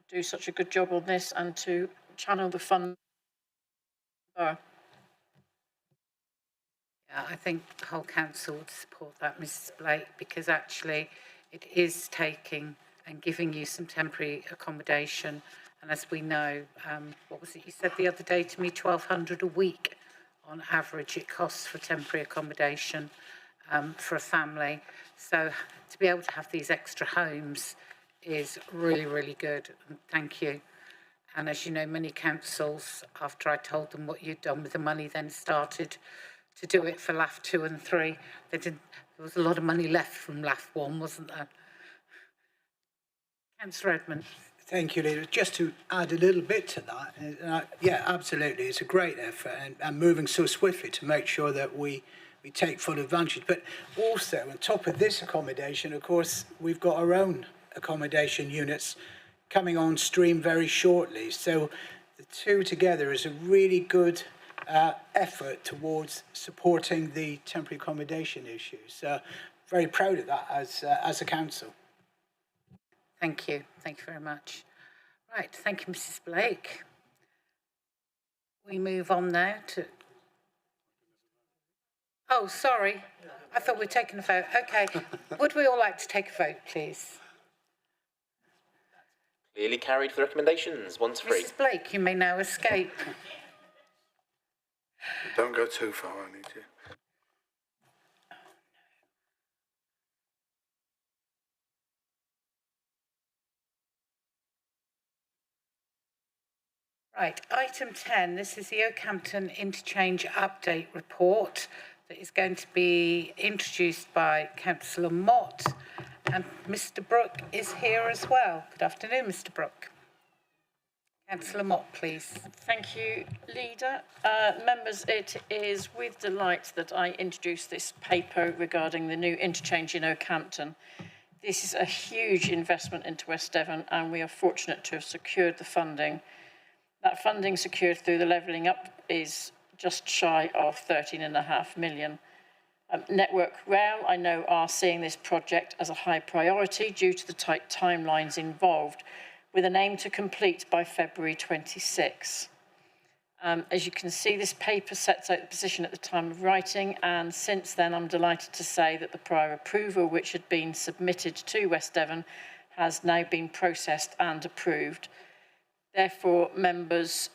Speaker 7: do such a good job on this and to channel the fund.
Speaker 1: Yeah, I think the whole council would support that, Mrs. Blake, because actually it is taking and giving you some temporary accommodation. And as we know, what was it you said the other day to me, 1,200 a week on average it costs for temporary accommodation for a family. So to be able to have these extra homes is really, really good. And thank you. And as you know, many councils, after I told them what you'd done with the money, then started to do it for LAF 2 and 3. There was a lot of money left from LAF 1, wasn't there? Councillor Edmund.
Speaker 8: Thank you, Leader. Just to add a little bit to that, yeah, absolutely, it's a great effort and moving so swiftly to make sure that we take full advantage. But also, on top of this accommodation, of course, we've got our own accommodation units coming on stream very shortly. So the two together is a really good effort towards supporting the temporary accommodation issues. Very proud of that as a council.
Speaker 1: Thank you. Thank you very much. Right. Thank you, Mrs. Blake. We move on now to... Oh, sorry. I thought we'd taken a vote. Okay. Would we all like to take a vote, please?
Speaker 2: Clearly carried for the recommendations, 1 to 3.
Speaker 1: Mrs. Blake, you may now escape.
Speaker 3: Don't go too far, I need you.
Speaker 1: Right, item 10, this is the Oakhampton Interchange Update Report that is going to be introduced by Councillor Mott, and Mr. Brooke is here as well. Good afternoon, Mr. Brooke. Councillor Mott, please.
Speaker 7: Thank you, Leader. Members, it is with delight that I introduce this paper regarding the new interchange in Oakhampton. This is a huge investment into West Devon, and we are fortunate to have secured the funding. That funding secured through the Levelling Up is just shy of 13.5 million. Network Rail, I know, are seeing this project as a high priority due to the tight timelines involved, with an aim to complete by February 26. As you can see, this paper sets out the position at the time of writing, and since then I'm delighted to say that the prior approval which had been submitted to West Devon has now been processed and approved. Therefore, members,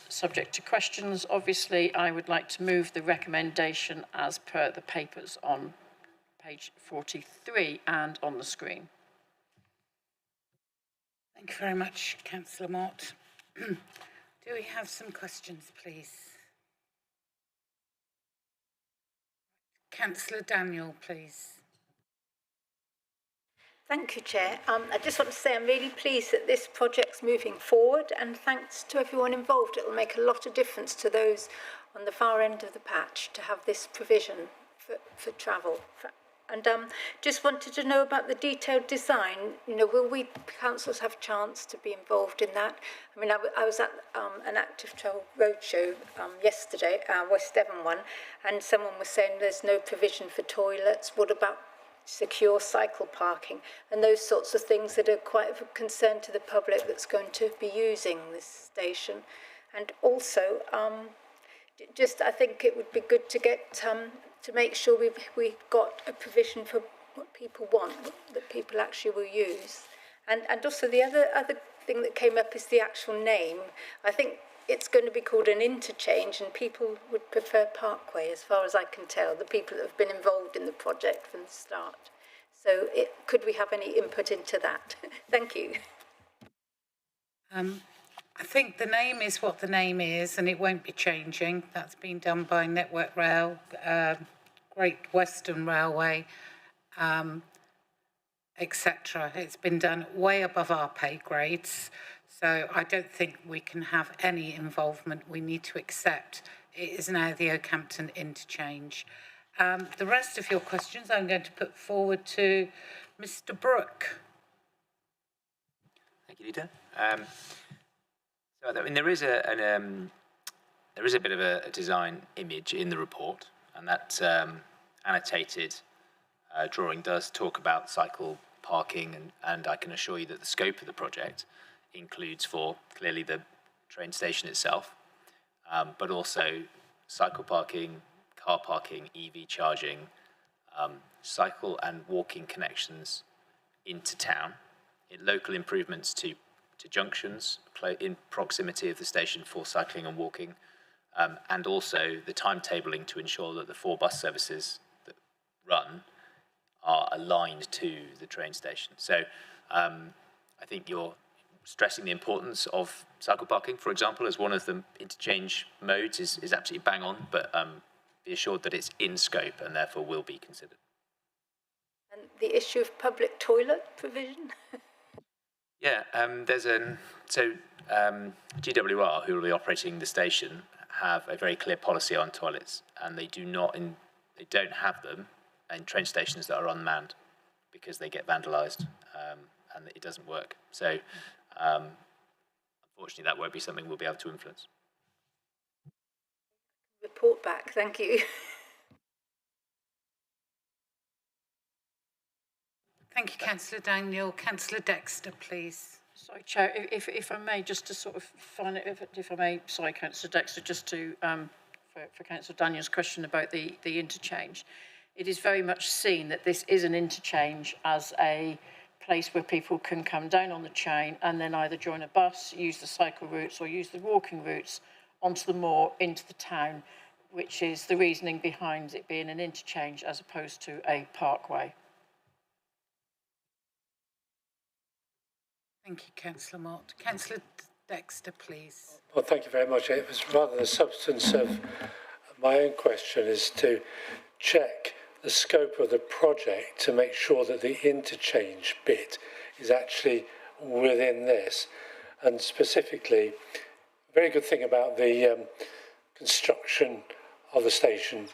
Speaker 7: subject to questions, obviously, I would like to move the recommendation as per the papers on page 43 and on the screen.
Speaker 1: Thank you very much, Councillor Mott. Do we have some questions, please? Councillor Daniel, please.
Speaker 10: Thank you, Chair. I just want to say I'm really pleased that this project's moving forward, and thanks to everyone involved. It will make a lot of difference to those on the far end of the patch to have this provision for travel. And just wanted to know about the detailed design. You know, will we councils have a chance to be involved in that? I mean, I was at an active travel roadshow yesterday, West Devon one, and someone was saying there's no provision for toilets. What about secure cycle parking and those sorts of things that are quite of a concern to the public that's going to be using this station? And also, just I think it would be good to get to make sure we've got a provision for what people want, that people actually will use. And also the other thing that came up is the actual name. I think it's going to be called an interchange, and people would prefer Parkway, as far as I can tell, the people that have been involved in the project from the start. So could we have any input into that? Thank you.
Speaker 1: I think the name is what the name is, and it won't be changing. That's been done by Network Rail, Great Western Railway, etc. It's been done way above our pay grades, so I don't think we can have any involvement. We need to accept it is now the Oakhampton interchange. The rest of your questions I'm going to put forward to Mr. Brooke.
Speaker 14: Thank you, Lita. So I mean, there is a bit of a design image in the report, and that annotated drawing does talk about cycle parking, and I can assure you that the scope of the project includes for clearly the train station itself, but also cycle parking, car parking, EV charging, cycle and walking connections into town, local improvements to junctions in proximity of the station for cycling and walking, and also the timetabling to ensure that the 4 bus services that run are aligned to the train station. So I think you're stressing the importance of cycle parking, for example, as one of the interchange modes is absolutely bang on, but be assured that it's in scope and therefore will be considered.
Speaker 10: And the issue of public toilet provision?
Speaker 14: Yeah, GWR, who will be operating the station, have a very clear policy on toilets, and they don't have them in train stations that are unmanned because they get vandalised and it doesn't work. So, unfortunately, that won't be something we'll be able to influence.
Speaker 10: Report back, thank you.
Speaker 1: Thank you, Councillor Daniel. Councillor Dexter, please.
Speaker 7: Sorry, Chair, if I may, just to sort of find it, if I may, sorry, Councillor Dexter, just to, for Councillor Daniel's question about the interchange. It is very much seen that this is an interchange as a place where people can come down on the train and then either join a bus, use the cycle routes or use the walking routes onto the moor into the town, which is the reasoning behind it being an interchange as opposed to a parkway.
Speaker 1: Thank you, Councillor Mott. Councillor Dexter, please.
Speaker 9: Well, thank you very much. It was rather the substance of my own question is to check the scope of the project to make sure that the interchange bit is actually within this. And specifically, a very good thing about the construction of the station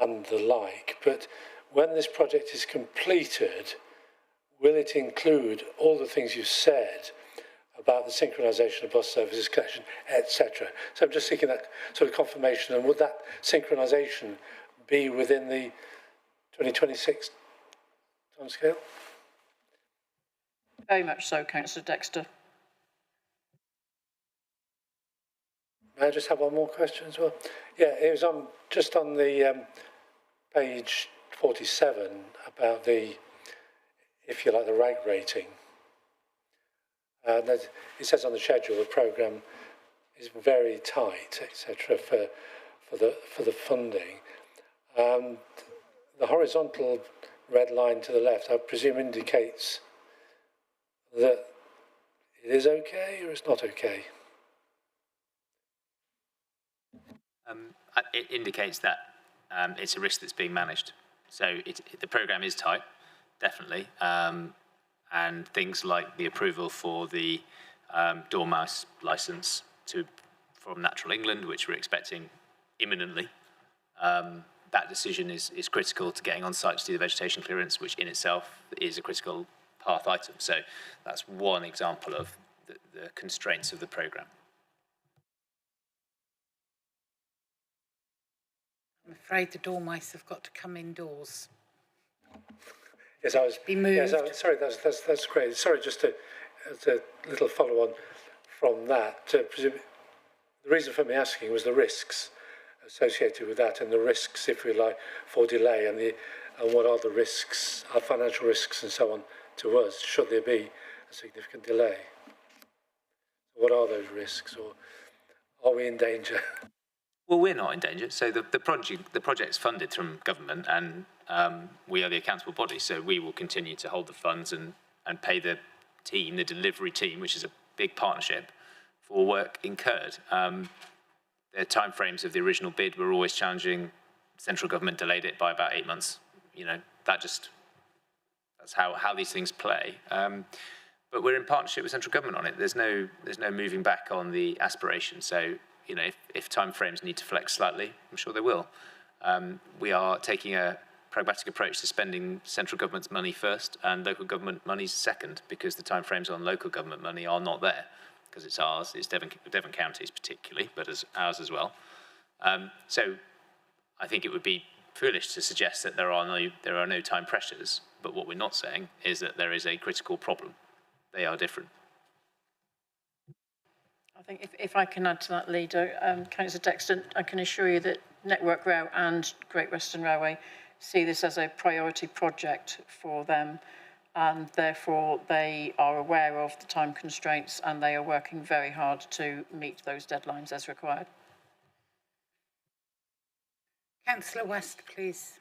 Speaker 9: and the like, but when this project is completed, will it include all the things you've said about the synchronisation of bus services, collection, etc.? So I'm just seeking that sort of confirmation, and would that synchronisation be within the 2026 timescale?
Speaker 7: Very much so, Councillor Dexter.
Speaker 9: May I just have one more question as well? Yeah, it was just on the page 47 about the, if you like, the rag rating. It says on the schedule the programme is very tight, etc., for the funding. The horizontal red line to the left, I presume, indicates that it is okay or it's not okay.
Speaker 14: It indicates that it's a risk that's being managed. So the programme is tight, definitely, and things like the approval for the dormouse licence from Natural England, which we're expecting imminently, that decision is critical to getting on site to do the vegetation clearance, which in itself is a critical path item. So that's one example of the constraints of the programme.
Speaker 1: I'm afraid the dormice have got to come indoors.
Speaker 9: Yes, I was.
Speaker 1: Be moved.
Speaker 9: Yes, sorry, that's great. Sorry, just as a little follow-on from that. The reason for me asking was the risks associated with that, and the risks, if we like, for delay, and what are the risks, our financial risks, and so on to us, should there be a significant delay? What are those risks, or are we in danger?
Speaker 14: Well, we're not in danger. So the project's funded from government, and we are the accountable body. So we will continue to hold the funds and pay the team, the delivery team, which is a big partnership, for work incurred. The timeframes of the original bid were always challenging. Central government delayed it by about 8 months. You know, that's how these things play. But we're in partnership with central government on it. There's no moving back on the aspiration. So, you know, if timeframes need to flex slightly, I'm sure they will. We are taking a pragmatic approach to spending central government's money first and local government money second, because the timeframes on local government money are not there, because it's ours, it's Devon County's particularly, but as ours as well. So I think it would be foolish to suggest that there are no time pressures, but what we're not saying is that there is a critical problem. They are different.
Speaker 7: I think if I can add to that, Leader, Councillor Dexton, I can assure you that Network Rail and Great Western Railway see this as a priority project for them, and therefore they are aware of the time constraints and they are working very hard to meet those deadlines as required.
Speaker 1: Councillor West, please.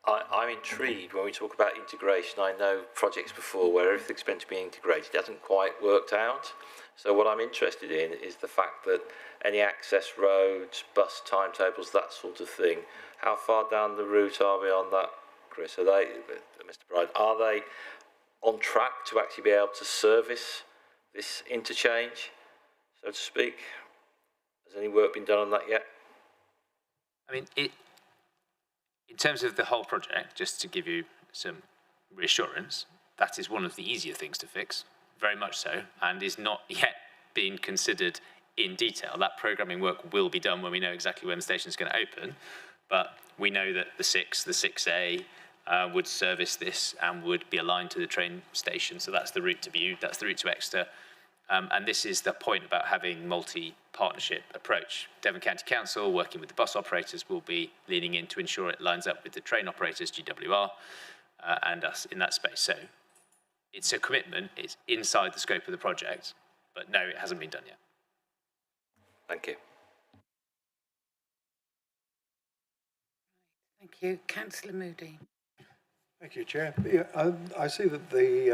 Speaker 12: I'm intrigued when we talk about integration. I know projects before where everything's meant to be integrated hasn't quite worked out. So what I'm interested in is the fact that any access roads, bus timetables, that sort of thing, how far down the route are we on that, Chris? Are they, Mr. Bride, are they on track to actually be able to service this interchange, so to speak? Has any work been done on that yet?
Speaker 14: I mean, in terms of the whole project, just to give you some reassurance, that is one of the easier things to fix, very much so, and is not yet being considered in detail. That programming work will be done when we know exactly when the station is going to open, but we know that the 6A would service this and would be aligned to the train station, so that's the route to Bude, that's the route to Exeter. And this is the point about having multi-partnership approach. Devon County Council, working with the bus operators, will be leaning in to ensure it lines up with the train operators, GWR, and us in that space. So it's a commitment, it's inside the scope of the project, but no, it hasn't been done yet.
Speaker 12: Thank you.
Speaker 1: Thank you. Councillor Moody.
Speaker 13: Thank you, Chair. Yeah, I see that I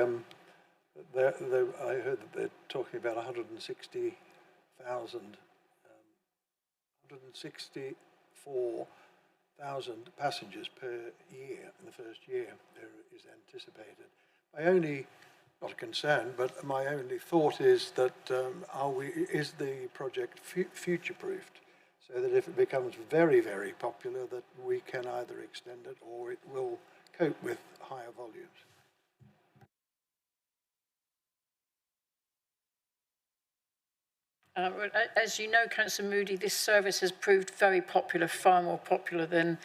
Speaker 13: heard that they're talking about 164,000 passengers per year in the first year is anticipated. My only, not a concern, but my only thought is that is the project future-proofed, so that if it becomes very, very popular, that we can either extend it or it will cope with higher volumes.
Speaker 7: As you know, Councillor Moody, this service has proved very popular, far more popular than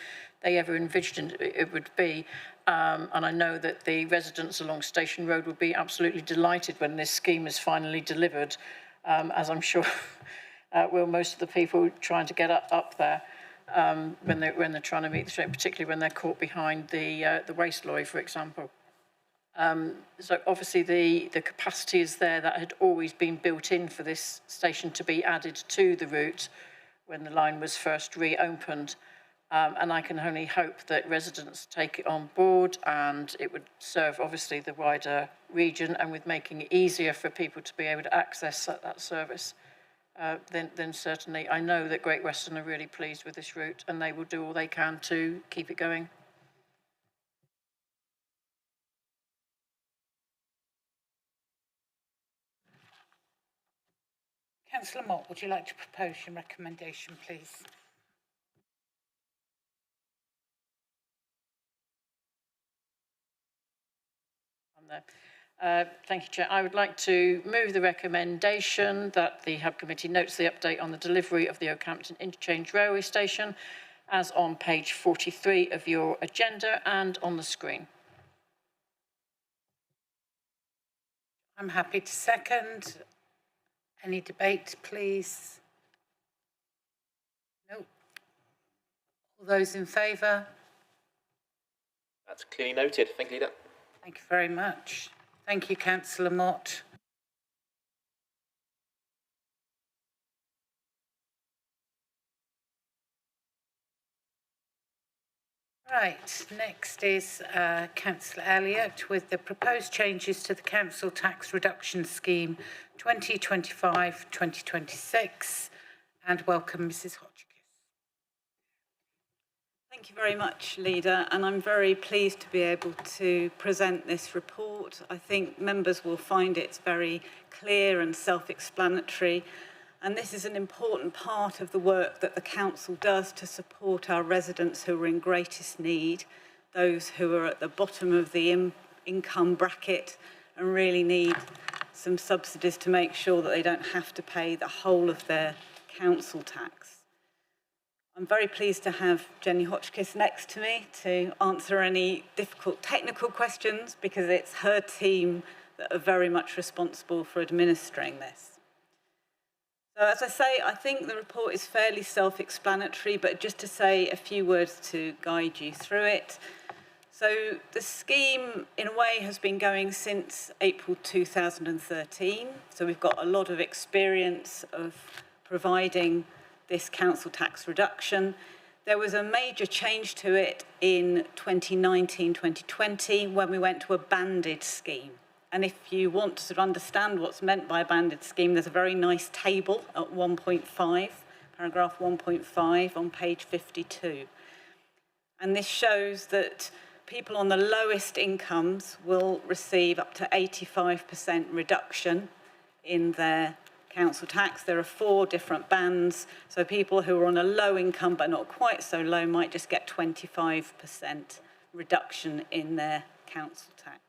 Speaker 7: they ever envisioned it would be. And I know that the residents along Station Road will be absolutely delighted when this scheme is finally delivered, as I'm sure will most of the people trying to get up there when they're trying to meet the train, particularly when they're caught behind the waste lorry, for example. So obviously the capacity is there that had always been built in for this station to be added to the route when the line was first reopened. And I can only hope that residents take it on board, and it would serve obviously the wider region, and with making it easier for people to be able to access that service, then certainly I know that Great Western are really pleased with this route, and they will do all they can to keep it going.
Speaker 1: Councillor Mott, would you like to propose your recommendation, please?
Speaker 7: Thank you, Chair. I would like to move the recommendation that the Hub Committee notes the update on the delivery of the Oakhampton Interchange Railway Station as on page 43 of your agenda and on the screen.
Speaker 1: I'm happy to second. Any debate, please? No. All those in favour?
Speaker 2: That's clearly noted. Thank you, Leader.
Speaker 1: Thank you very much. Thank you, Councillor Mott. Right, next is Councillor Elliott with the proposed changes to the Council Tax Reduction Scheme 2025-2026, and welcome Mrs Hotchkiss.
Speaker 5: Thank you very much, Leader, and I'm very pleased to be able to present this report. I think members will find it's very clear and self-explanatory, and this is an important part of the work that the Council does to support our residents who are in greatest need, those who are at the bottom of the income bracket and really need some subsidies to make sure that they don't have to pay the whole of their council tax. I'm very pleased to have Jenny Hotchkiss next to me to answer any difficult technical questions, because it's her team that are very much responsible for administering this. So as I say, I think the report is fairly self-explanatory, but just to say a few words to guide you through it. So the scheme, in a way, has been going since April 2013. So we've got a lot of experience of providing this council tax reduction. There was a major change to it in 2019-2020 when we went to a banded scheme. And if you want to sort of understand what's meant by a banded scheme, there's a very nice table at 1.5, paragraph 1.5 on page 52. And this shows that people on the lowest incomes will receive up to 85% reduction in their council tax. There are 4 different bands, so people who are on a low income but not quite so low might just get 25% reduction in their council tax.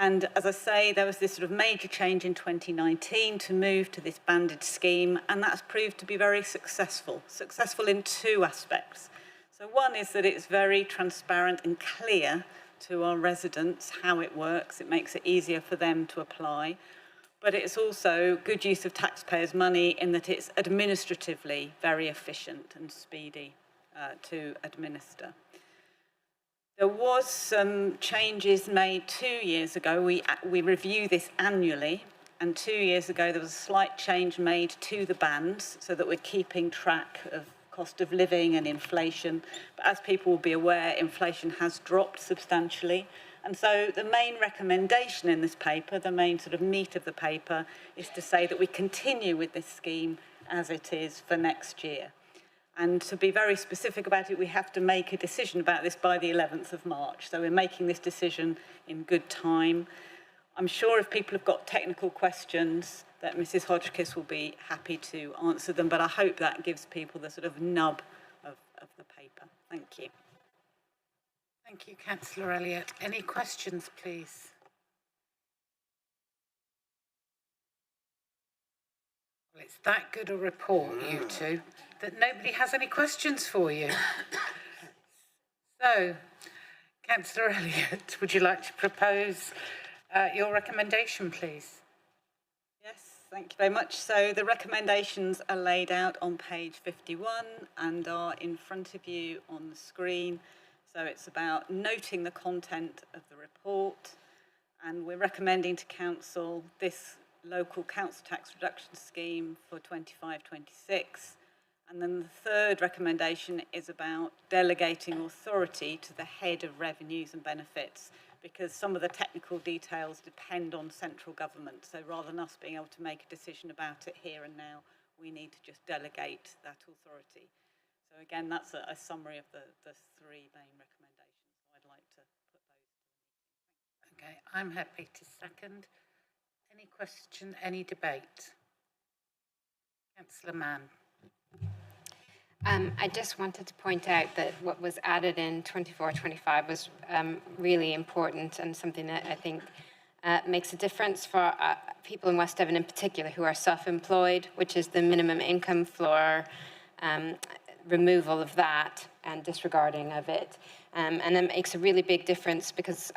Speaker 5: And as I say, there was this sort of major change in 2019 to move to this banded scheme, and that's proved to be very successful. Successful in 2 aspects. So one is that it's very transparent and clear to our residents how it works. It makes it easier for them to apply. But it's also good use of taxpayers' money in that it's administratively very efficient and speedy to administer. There was some changes made 2 years ago. We review this annually, and 2 years ago there was a slight change made to the bands so that we're keeping track of cost of living and inflation. But as people will be aware, inflation has dropped substantially. And so the main recommendation in this paper, the main sort of meat of the paper, is to say that we continue with this scheme as it is for next year. And to be very specific about it, we have to make a decision about this by the 11th of March. So we're making this decision in good time. I'm sure if people have got technical questions that Mrs Hotchkiss will be happy to answer them, but I hope that gives people the sort of nub of the paper. Thank you.
Speaker 1: Thank you, Councillor Elliott. Any questions, please? Well, it's that good a report, you two, that nobody has any questions for you. So, Councillor Elliott, would you like to propose your recommendation, please?
Speaker 5: Yes, thank you very much. So the recommendations are laid out on page 51 and are in front of you on the screen. So it's about noting the content of the report, and we're recommending to Council this local council tax reduction scheme for 25-26. And then the third recommendation is about delegating authority to the head of revenues and benefits, because some of the technical details depend on central government. So rather than us being able to make a decision about it here and now, we need to just delegate that authority. So again, that's a summary of the 3 main recommendations. So I'd like to put those to the meeting.
Speaker 1: Okay, I'm happy to second. Any question, any debate? Councillor Mann.
Speaker 11: I just wanted to point out that what was added in 24-25 was really important and something that I think makes a difference for people in West Devon in particular who are self-employed, which is the minimum income floor, removal of that and disregarding of it. And it makes a really big difference because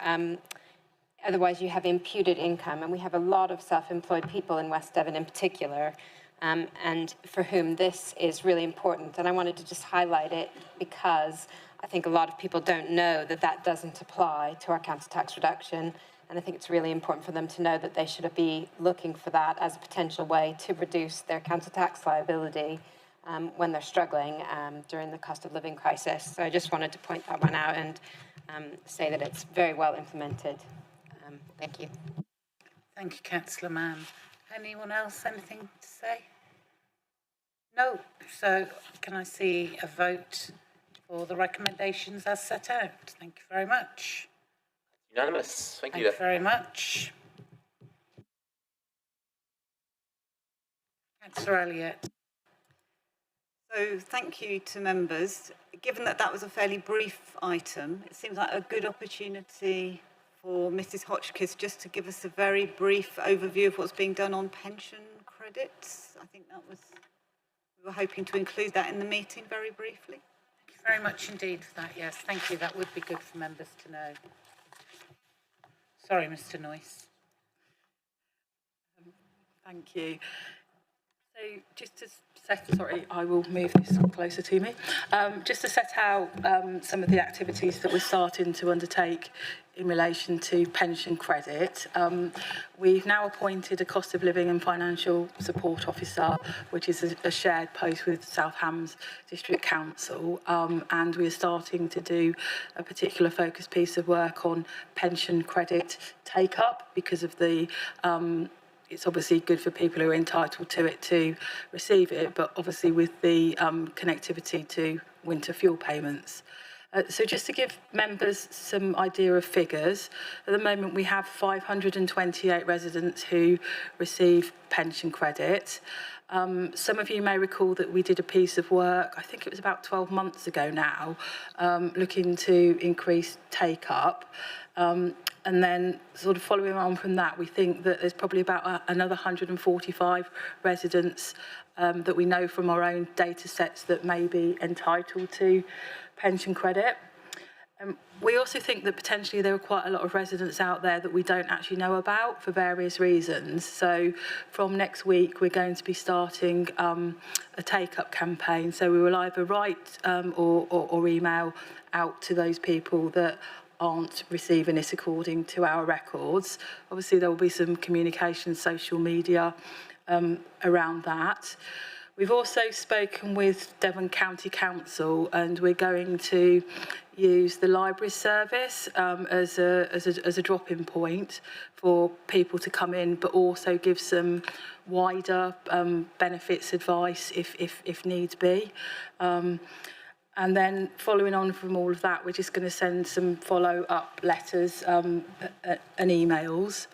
Speaker 11: otherwise you have imputed income, and we have a lot of self-employed people in West Devon in particular, and for whom this is really important. And I wanted to just highlight it because I think a lot of people don't know that that doesn't apply to our council tax reduction. And I think it's really important for them to know that they should be looking for that as a potential way to reduce their council tax liability when they're struggling during the cost of living crisis. So I just wanted to point that one out and say that it's very well implemented. Thank you.
Speaker 1: Thank you, Councillor Mann. Anyone else, anything to say? No. So can I see a vote for the recommendations as set out? Thank you very much.
Speaker 2: Unanimous. Thank you.
Speaker 1: Thank you very much. Councillor Elliott.
Speaker 5: So thank you to members. Given that that was a fairly brief item, it seems like a good opportunity for Mrs. Hotchkiss just to give us a very brief overview of what's being done on pension credits. I think that was, we were hoping to include that in the meeting very briefly.
Speaker 1: Thank you very much indeed for that. Yes, thank you. That would be good for members to know. Sorry, Mr. Noyce.
Speaker 7: Thank you. So just to set, sorry, I will move this closer to me. Just to set out some of the activities that we're starting to undertake in relation to pension credit. We've now appointed a cost of living and financial support officer, which is a shared post with South Hams District Council, and we're starting to do a particular focus piece of work on pension credit take-up because of the it's obviously good for people who are entitled to it to receive it, but obviously with the connectivity to winter fuel payments. So just to give members some idea of figures, at the moment we have 528 residents who receive pension credit. Some of you may recall that we did a piece of work, I think it was about 12 months ago now, looking to increase take-up. And then sort of following on from that, we think that there's probably about another 145 residents that we know from our own data sets that may be entitled to pension credit. We also think that potentially there are quite a lot of residents out there that we don't actually know about for various reasons. So from next week, we're going to be starting a take-up campaign. So we will either write or email out to those people that aren't receiving it according to our records. Obviously, there will be some communication, social media around that. We've also spoken with Devon County Council, and we're going to use the library service as a drop-in point for people to come in, but also give some wider benefits advice if needs be. And then following on from all of that, we're just going to send some follow-up letters and emails.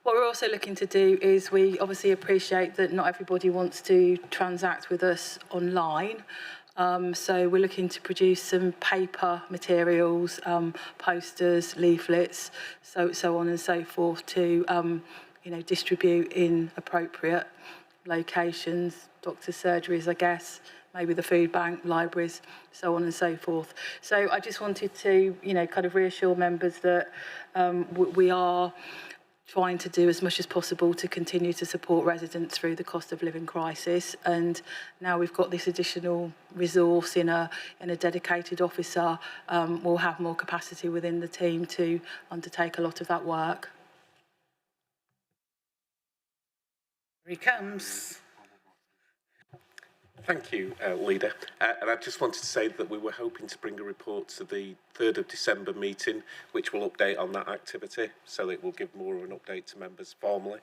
Speaker 7: What we're also looking to do is we obviously appreciate that not everybody wants to transact with us online. So we're looking to produce some paper materials, posters, leaflets, so on and so forth to distribute in appropriate locations, doctors' surgeries, I guess, maybe the food bank, libraries, so on and so forth. So I just wanted to, kind of reassure members that we are trying to do as much as possible to continue to support residents through the cost of living crisis. And now we've got this additional resource in a dedicated officer, we'll have more capacity within the team to undertake a lot of that work.
Speaker 1: Here he comes.
Speaker 15: Thank you, Leader. And I just wanted to say that we were hoping to bring a report to the 3rd of December meeting, which will update on that activity, so it will give more of an update to members formally.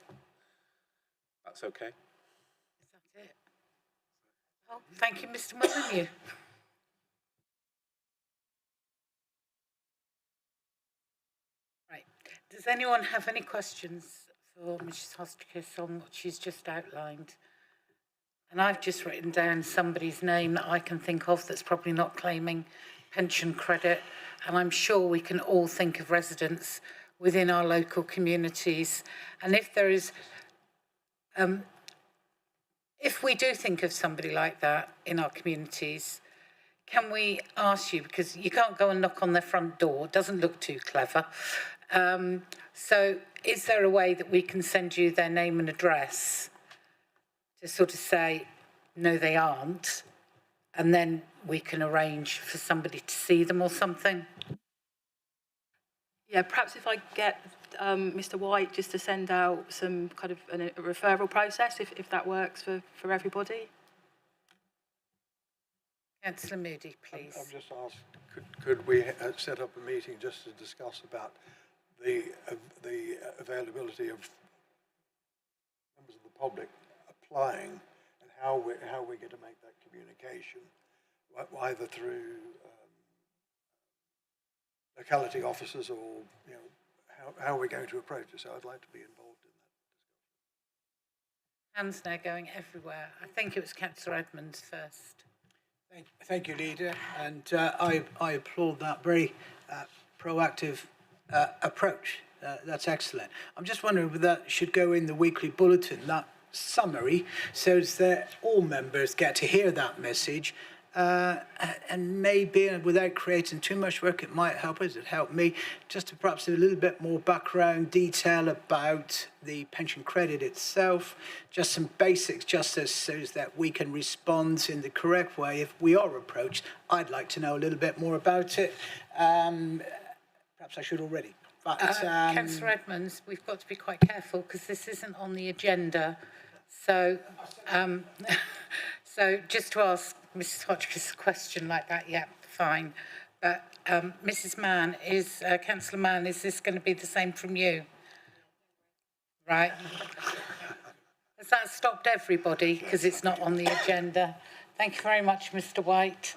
Speaker 15: That's okay?
Speaker 1: Is that it? Oh, thank you, Mr. Molyneux. Right. Does anyone have any questions for Mrs. Hotchkiss on what she's just outlined? And I've just written down somebody's name that I can think of that's probably not claiming pension credit. And I'm sure we can all think of residents within our local communities. And if there is, if we do think of somebody like that in our communities, can we ask you, because you can't go and knock on their front door, it doesn't look too clever. So is there a way that we can send you their name and address to sort of say, no, they aren't, and then we can arrange for somebody to see them or something?
Speaker 7: Yeah, perhaps if I get Mr. White just to send out some kind of a referral process, if that works for everybody.
Speaker 1: Councillor Moody, please.
Speaker 13: I've just asked, could we set up a meeting just to discuss about the availability of members of the public applying and how we're going to make that communication, either through locality officers or, you know, how we're going to approach it. So I'd like to be involved in that.
Speaker 1: Hands now going everywhere. I think it was Councillor Edmonds first.
Speaker 8: Thank you, Leader, and I applaud that very proactive approach. That's excellent. I'm just wondering whether that should go in the weekly bulletin, that summary, so that all members get to hear that message. And maybe, without creating too much work, it might help us, it helped me, just to perhaps do a little bit more background detail about the pension credit itself, just some basics, just so that we can respond in the correct way if we are approached. I'd like to know a little bit more about it. Perhaps I should already. But,
Speaker 1: Councillor Edmonds, we've got to be quite careful because this isn't on the agenda. So, so just to ask Mrs. Hotchkiss a question like that, yeah, fine. But Mrs. Mann, Councillor Mann, is this going to be the same from you? Right. Has that stopped everybody because it's not on the agenda? Thank you very much, Mr. White.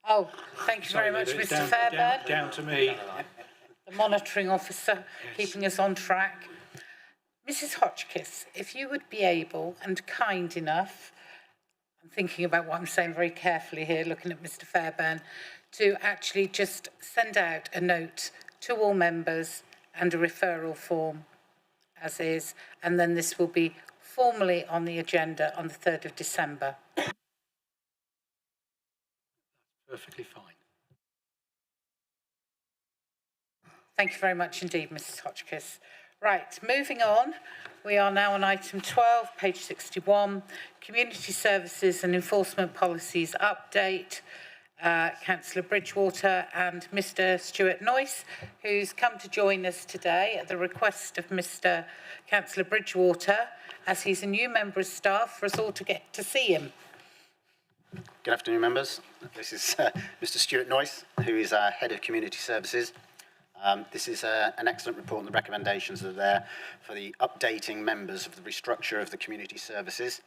Speaker 1: Oh, thank you very much, Mr. Fairbairn.
Speaker 9: Down to me.
Speaker 1: The monitoring officer, keeping us on track. Mrs. Hotchkiss, if you would be able and kind enough, I'm thinking about what I'm saying very carefully here, looking at Mr. Fairbairn, to actually just send out a note to all members and a referral form as is, and then this will be formally on the agenda on the 3rd of December.
Speaker 9: Perfectly fine.
Speaker 1: Thank you very much indeed, Mrs. Hotchkiss. Right, moving on. We are now on item 12, page 61, Community Services and Enforcement Policies Update. Councillor Bridgewater and Mr. Stuart Noyce, who's come to join us today at the request of Mr. Councillor Bridgewater, as he's a new member of staff, for us all to get to see him.
Speaker 16: Good afternoon, members. This is Mr. Stuart Noyce, who is our Head of Community Services. This is an excellent report, and the recommendations that are there for the updating members of the restructure of the community services,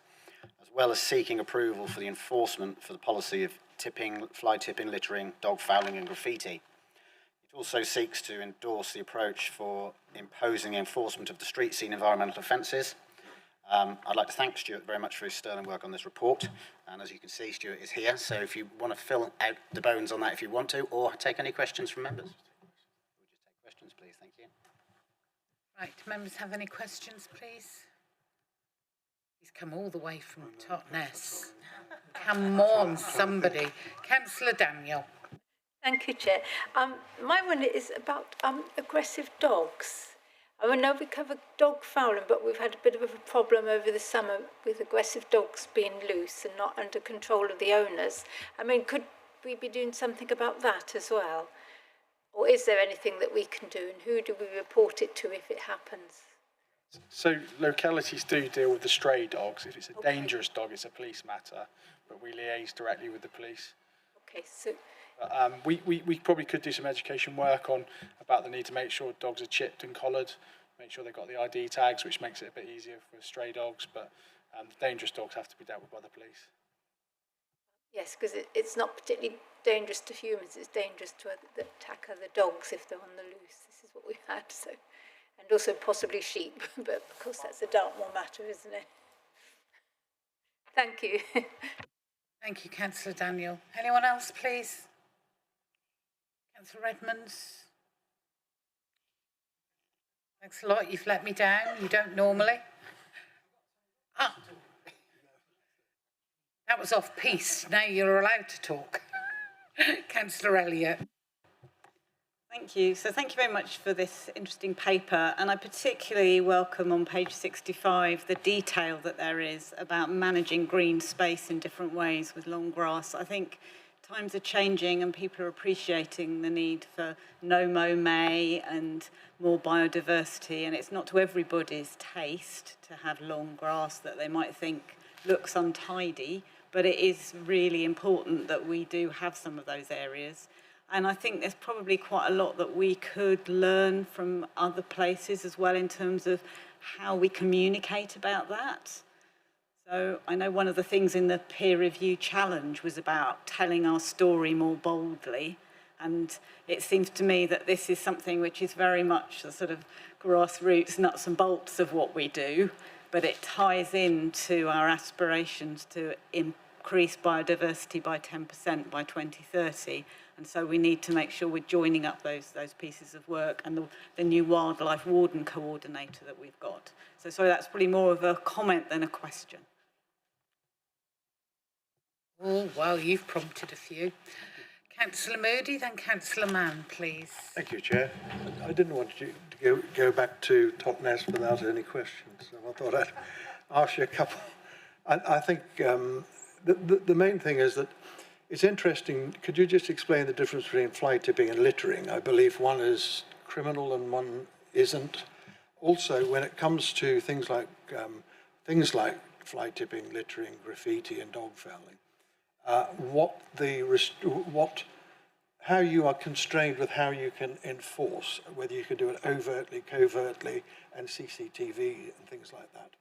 Speaker 16: as well as seeking approval for the enforcement for the policy of tipping, fly tipping, littering, dog fouling and graffiti. It also seeks to endorse the approach for imposing enforcement of the street scene environmental offences. I'd like to thank Stuart very much for his sterling work on this report, and as you can see, Stuart is here, so if you want to fill out the bones on that if you want to, or take any questions from members. Please, thank you.
Speaker 1: Right, members have any questions, please? He's come all the way from Totnes. Come on, somebody. Councillor Daniel.
Speaker 10: Thank you, Chair. My one is about aggressive dogs. I know we covered dog fouling, but we've had a bit of a problem over the summer with aggressive dogs being loose and not under control of the owners. I mean, could we be doing something about that as well? Or is there anything that we can do, and who do we report it to if it happens?
Speaker 17: So localities do deal with the stray dogs. If it's a dangerous dog, it's a police matter, but we liaise directly with the police.
Speaker 10: Okay, so...
Speaker 17: we probably could do some education work on about the need to make sure dogs are chipped and collared, make sure they've got the ID tags, which makes it a bit easier for stray dogs, but the dangerous dogs have to be dealt with by the police.
Speaker 10: Yes, because it's not particularly dangerous to humans, it's dangerous to attack other dogs if they're on the loose. This is what we've had, so... And also possibly sheep, but of course that's a Dartmoor matter, isn't it? Thank you.
Speaker 1: Thank you, Councillor Daniel. Anyone else, please? Councillor Edmonds. Thanks a lot. You've let me down. You don't normally. Ah. That was off-piste. Now you're allowed to talk. Councillor Elliott.
Speaker 5: Thank you. So thank you very much for this interesting paper, and I particularly welcome on page 65 the detail that there is about managing green space in different ways with long grass. I think times are changing and people are appreciating the need for no-mow May and more biodiversity, and it's not to everybody's taste to have long grass that they might think looks untidy, but it is really important that we do have some of those areas. And I think there's probably quite a lot that we could learn from other places as well in terms of how we communicate about that. So I know one of the things in the peer review challenge was about telling our story more boldly. And it seems to me that this is something which is very much the sort of grassroots nuts and bolts of what we do, but it ties into our aspirations to increase biodiversity by 10% by 2030. And so we need to make sure we're joining up those pieces of work and the new wildlife warden coordinator that we've got. So sorry, that's probably more of a comment than a question.
Speaker 1: Oh, well, you've prompted a few. Councillor Moody, then Councillor Mann, please.
Speaker 13: Thank you, Chair. I didn't want you to go back to Totnes without any questions, so I thought I'd ask you a couple. I think the main thing is that it's interesting. Could you just explain the difference between fly tipping and littering? I believe one is criminal and one isn't. Also, when it comes to things like fly tipping, littering, graffiti, and dog fouling, how you are constrained with how you can enforce, whether you can do it overtly, covertly, and CCTV and things like that.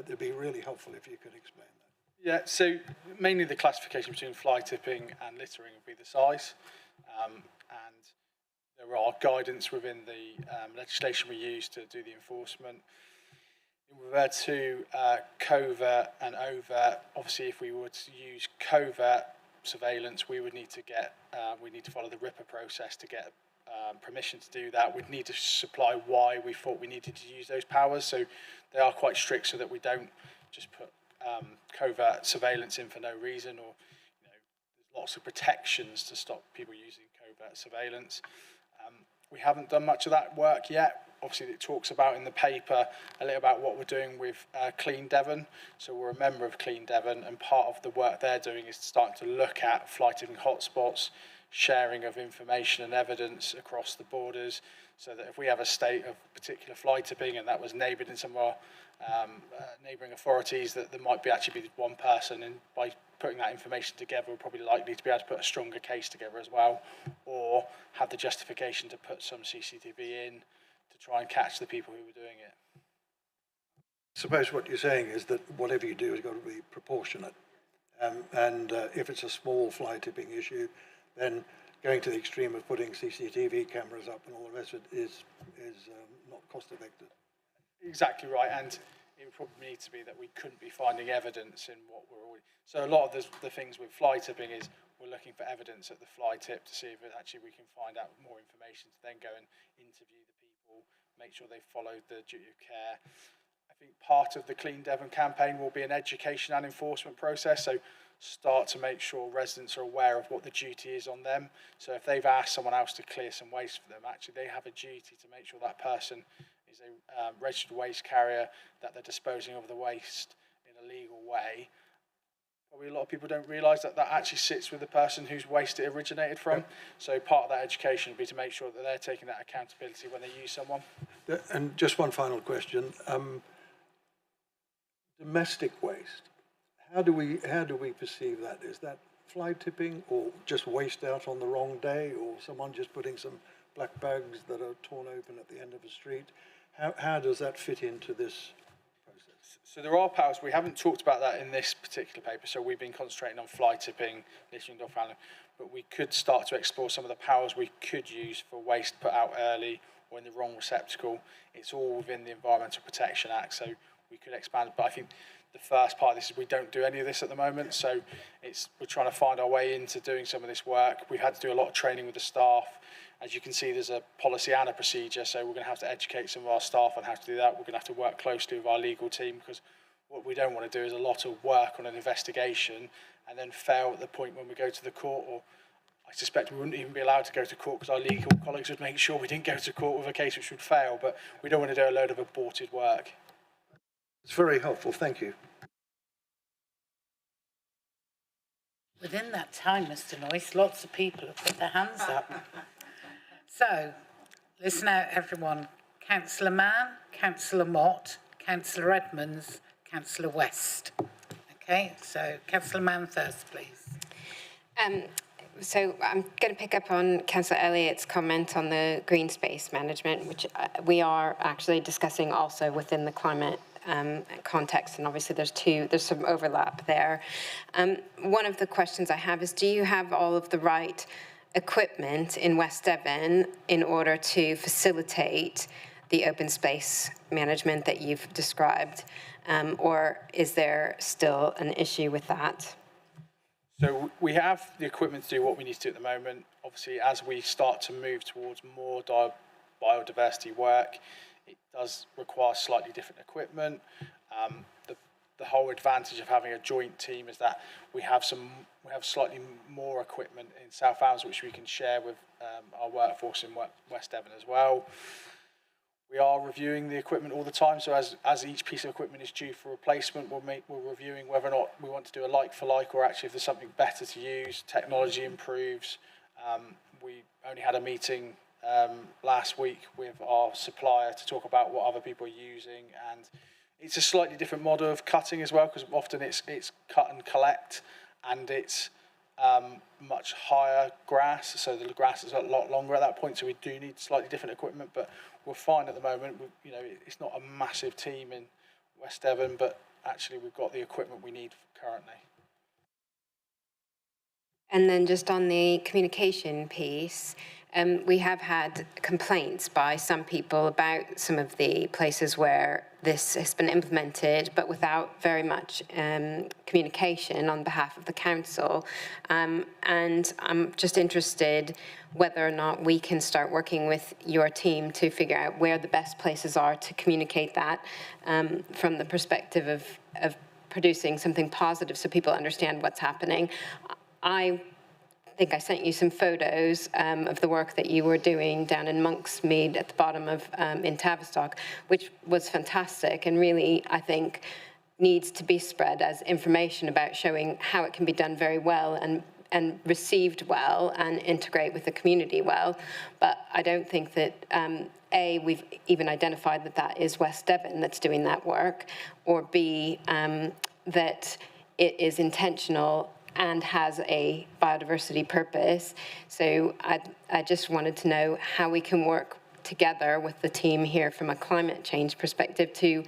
Speaker 13: It'd be really helpful if you could explain that.
Speaker 17: Yeah, so mainly the classification between fly tipping and littering would be the size. And there are guidance within the legislation we use to do the enforcement. In regard to covert and overt, obviously if we were to use covert surveillance, we would need to follow the RIPA process to get permission to do that. We'd need to supply why we thought we needed to use those powers. So they are quite strict so that we don't just put covert surveillance in for no reason, or there's lots of protections to stop people using covert surveillance. We haven't done much of that work yet. Obviously, it talks about in the paper a little about what we're doing with Clean Devon. So we're a member of Clean Devon, and part of the work they're doing is starting to look at fly tipping hotspots, sharing of information and evidence across the borders, so that if we have a state of particular fly tipping and that was neighboured in some of our neighbouring authorities, that there might actually be one person, and by putting that information together, we're probably likely to be able to put a stronger case together as well, or have the justification to put some CCTV in to try and catch the people who were doing it.
Speaker 13: I suppose what you're saying is that whatever you do has got to be proportionate. And if it's a small fly tipping issue, then going to the extreme of putting CCTV cameras up and all the rest of it is not cost effective.
Speaker 17: Exactly right, and it would probably need to be that we couldn't be finding evidence in what we're already... So a lot of the things with fly tipping is we're looking for evidence at the fly tip to see if actually we can find out more information to then go and interview the people, make sure they've followed the duty of care. I think part of the Clean Devon campaign will be an education and enforcement process, so start to make sure residents are aware of what the duty is on them. So if they've asked someone else to clear some waste for them, actually they have a duty to make sure that person is a registered waste carrier, that they're disposing of the waste in a legal way. Probably a lot of people don't realise that that actually sits with the person whose waste it originated from. So part of that education would be to make sure that they're taking that accountability when they use someone.
Speaker 13: And just one final question. Domestic waste. How do we perceive that? Is that fly tipping, or just waste out on the wrong day, or someone just putting some black bags that are torn open at the end of a street? How does that fit into this process?
Speaker 17: So there are powers. We haven't talked about that in this particular paper, so we've been concentrating on fly tipping, littering, dog fouling, but we could start to explore some of the powers we could use for waste put out early or in the wrong receptacle. It's all within the Environmental Protection Act, so we could expand, but I think the first part of this is we don't do any of this at the moment, so we're trying to find our way into doing some of this work. We've had to do a lot of training with the staff. As you can see, there's a policy and a procedure, so we're going to have to educate some of our staff on how to do that. We're going to have to work closely with our legal team, because what we don't want to do is a lot of work on an investigation and then fail at the point when we go to the court, or I suspect we wouldn't even be allowed to go to court because our legal colleagues would make sure we didn't go to court with a case which would fail, but we don't want to do a load of aborted work.
Speaker 13: It's very helpful, thank you.
Speaker 1: Within that time, Mr. Noyce, lots of people have put their hands up. So, listen out, everyone. Councillor Mann, Councillor Mott, Councillor Edmonds, Councillor West. Okay, so Councillor Mann first, please.
Speaker 11: So I'm going to pick up on Councillor Elliott's comment on the green space management, which we are actually discussing also within the climate context, and obviously there's some overlap there. One of the questions I have is, do you have all of the right equipment in West Devon in order to facilitate the open space management that you've described, or is there still an issue with that?
Speaker 17: So we have the equipment to do what we need to do at the moment. Obviously, as we start to move towards more biodiversity work, it does require slightly different equipment. The whole advantage of having a joint team is that we have slightly more equipment in South Wales, which we can share with our workforce in West Devon as well. We are reviewing the equipment all the time, so as each piece of equipment is due for replacement, we're reviewing whether or not we want to do a like-for-like, or actually if there's something better to use, technology improves. We only had a meeting last week with our supplier to talk about what other people are using, and it's a slightly different model of cutting as well, because often it's cut and collect, and it's much higher grass, so the grass is a lot longer at that point, so we do need slightly different equipment, but we're fine at the moment. It's not a massive team in West Devon, but actually we've got the equipment we need currently.
Speaker 11: And then just on the communication piece, we have had complaints by some people about some of the places where this has been implemented, but without very much communication on behalf of the council. And I'm just interested whether or not we can start working with your team to figure out where the best places are to communicate that from the perspective of producing something positive so people understand what's happening. I think I sent you some photos of the work that you were doing down in Monksmead at the bottom of in Tavistock, which was fantastic and really, I think, needs to be spread as information about showing how it can be done very well and received well and integrate with the community well. But I don't think that A, we've even identified that that is West Devon that's doing that work, or B, that it is intentional and has a biodiversity purpose. So I just wanted to know how we can work together with the team here from a climate change perspective to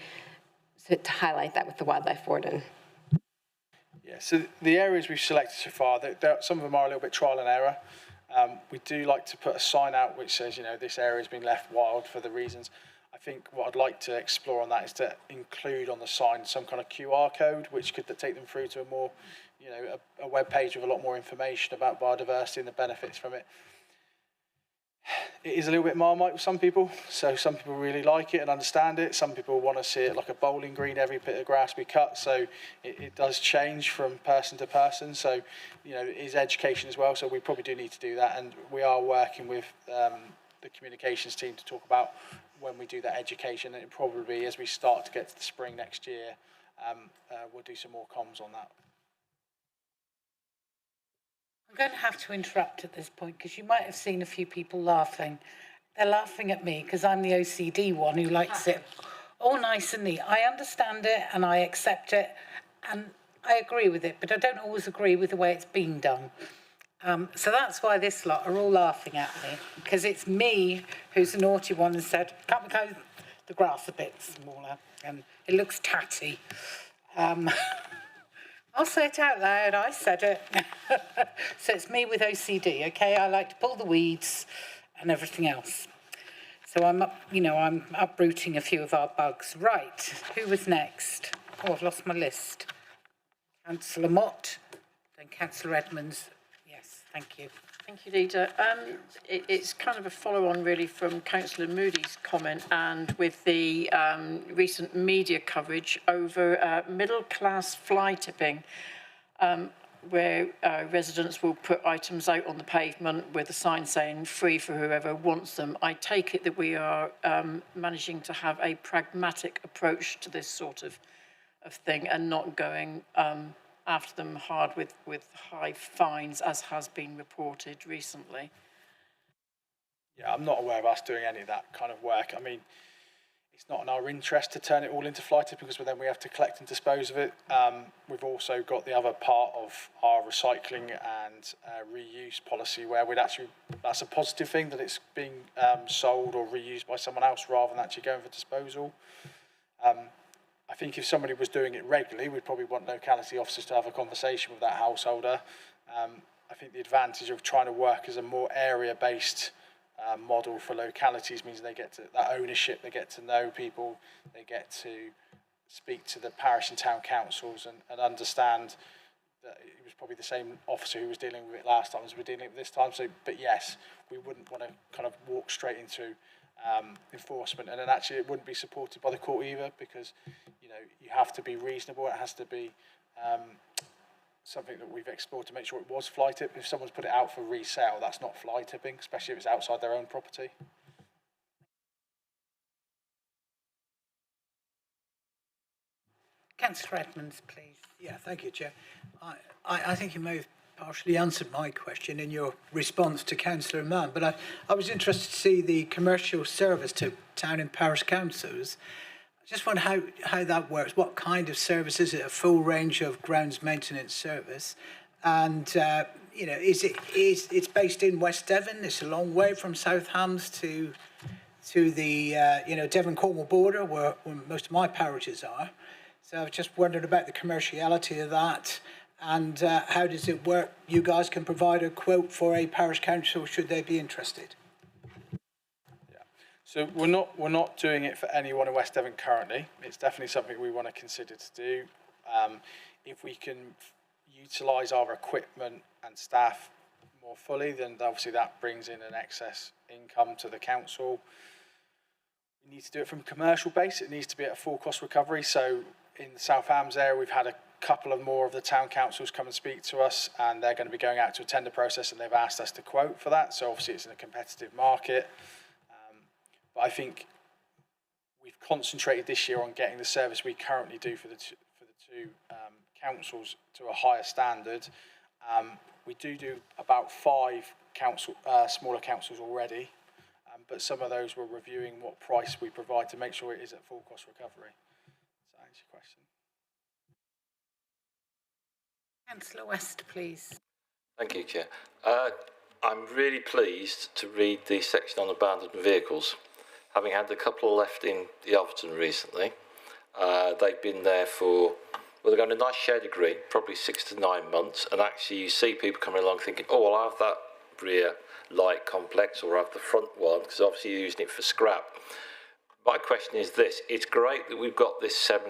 Speaker 11: highlight that with the wildlife warden.
Speaker 17: Yeah, so the areas we've selected so far, some of them are a little bit trial and error. We do like to put a sign out which says, this area has been left wild for the reasons. I think what I'd like to explore on that is to include on the sign some kind of QR code which could take them through to a more, a web page with a lot more information about biodiversity and the benefits from it. It is a little bit Marmite with some people, so some people really like it and understand it. Some people want to see it like a bowling green, every bit of grass be cut, so it does change from person to person. So, it is education as well, so we probably do need to do that, and we are working with the communications team to talk about when we do that education, and it probably, as we start to get to the spring next year, we'll do some more comms on that.
Speaker 1: I'm going to have to interrupt at this point because you might have seen a few people laughing. They're laughing at me because I'm the OCD one who likes it all nice and neat. I understand it and I accept it and I agree with it, but I don't always agree with the way it's being done. So that's why this lot are all laughing at me, because it's me who's the naughty one and said, can't we go the grass a bit smaller? And it looks tatty. I'll say it out loud, I said it. So it's me with OCD, okay? I like to pull the weeds and everything else. So I'm uprooting a few of our bugs. Right, who was next? Oh, I've lost my list. Councillor Mott, then Councillor Edmonds. Yes, thank you.
Speaker 7: Thank you, Leader. It's kind of a follow-on, really, from Councillor Moody's comment and with the recent media coverage over middle-class fly tipping, where residents will put items out on the pavement with a sign saying free for whoever wants them. I take it that we are managing to have a pragmatic approach to this sort of thing and not going after them hard with high fines, as has been reported recently.
Speaker 17: Yeah, I'm not aware of us doing any of that kind of work. I mean, it's not in our interest to turn it all into fly tipping because then we have to collect and dispose of it. We've also got the other part of our recycling and reuse policy where that's a positive thing that it's being sold or reused by someone else rather than actually going for disposal. I think if somebody was doing it regularly, we'd probably want locality officers to have a conversation with that householder. I think the advantage of trying to work as a more area-based model for localities means they get to that ownership, they get to know people, they get to speak to the parish and town councils and understand that it was probably the same officer who was dealing with it last time as we're dealing with this time. So, but yes, we wouldn't want to kind of walk straight into enforcement, and then actually it wouldn't be supported by the court either because you have to be reasonable. It has to be something that we've explored to make sure it was fly tip. If someone's put it out for resale, that's not fly tipping, especially if it's outside their own property.
Speaker 1: Councillor Edmonds, please.
Speaker 8: Yeah, thank you, Chair. I think you may have partially answered my question in your response to Councillor Mann, but I was interested to see the commercial service to town and parish councils. I just wonder how that works. What kind of service is it? A full range of grounds maintenance service, and it's based in West Devon. It's a long way from South Hams to the Devon Cornwall border, where most of my parishes are. So I was just wondering about the commerciality of that, and how does it work? You guys can provide a quote for a parish council should they be interested.
Speaker 17: So we're not doing it for anyone in West Devon currently. It's definitely something we want to consider to do. If we can utilise our equipment and staff more fully, then obviously that brings in an excess income to the council. We need to do it from a commercial base. It needs to be at a full cost recovery. So in the South Hams area, we've had a couple of more of the town councils come and speak to us, and they're going to be going out to a tender process, and they've asked us to quote for that. So obviously it's in a competitive market. But I think we've concentrated this year on getting the service we currently do for the two councils to a higher standard. We do about 5 smaller councils already, but some of those we're reviewing what price we provide to make sure it is at full cost recovery. Does that answer your question?
Speaker 1: Councillor West, please.
Speaker 12: Thank you, Chair. I'm really pleased to read the section on abandoned vehicles. Having had a couple left in the Overton recently, they've been there for, well, they're going a nice share degree, probably 6 to 9 months, and actually you see people coming along thinking, oh, well, I'll have that rear light complex or I'll have the front one, because obviously you're using it for scrap. My question is this: it's great that we've got this 7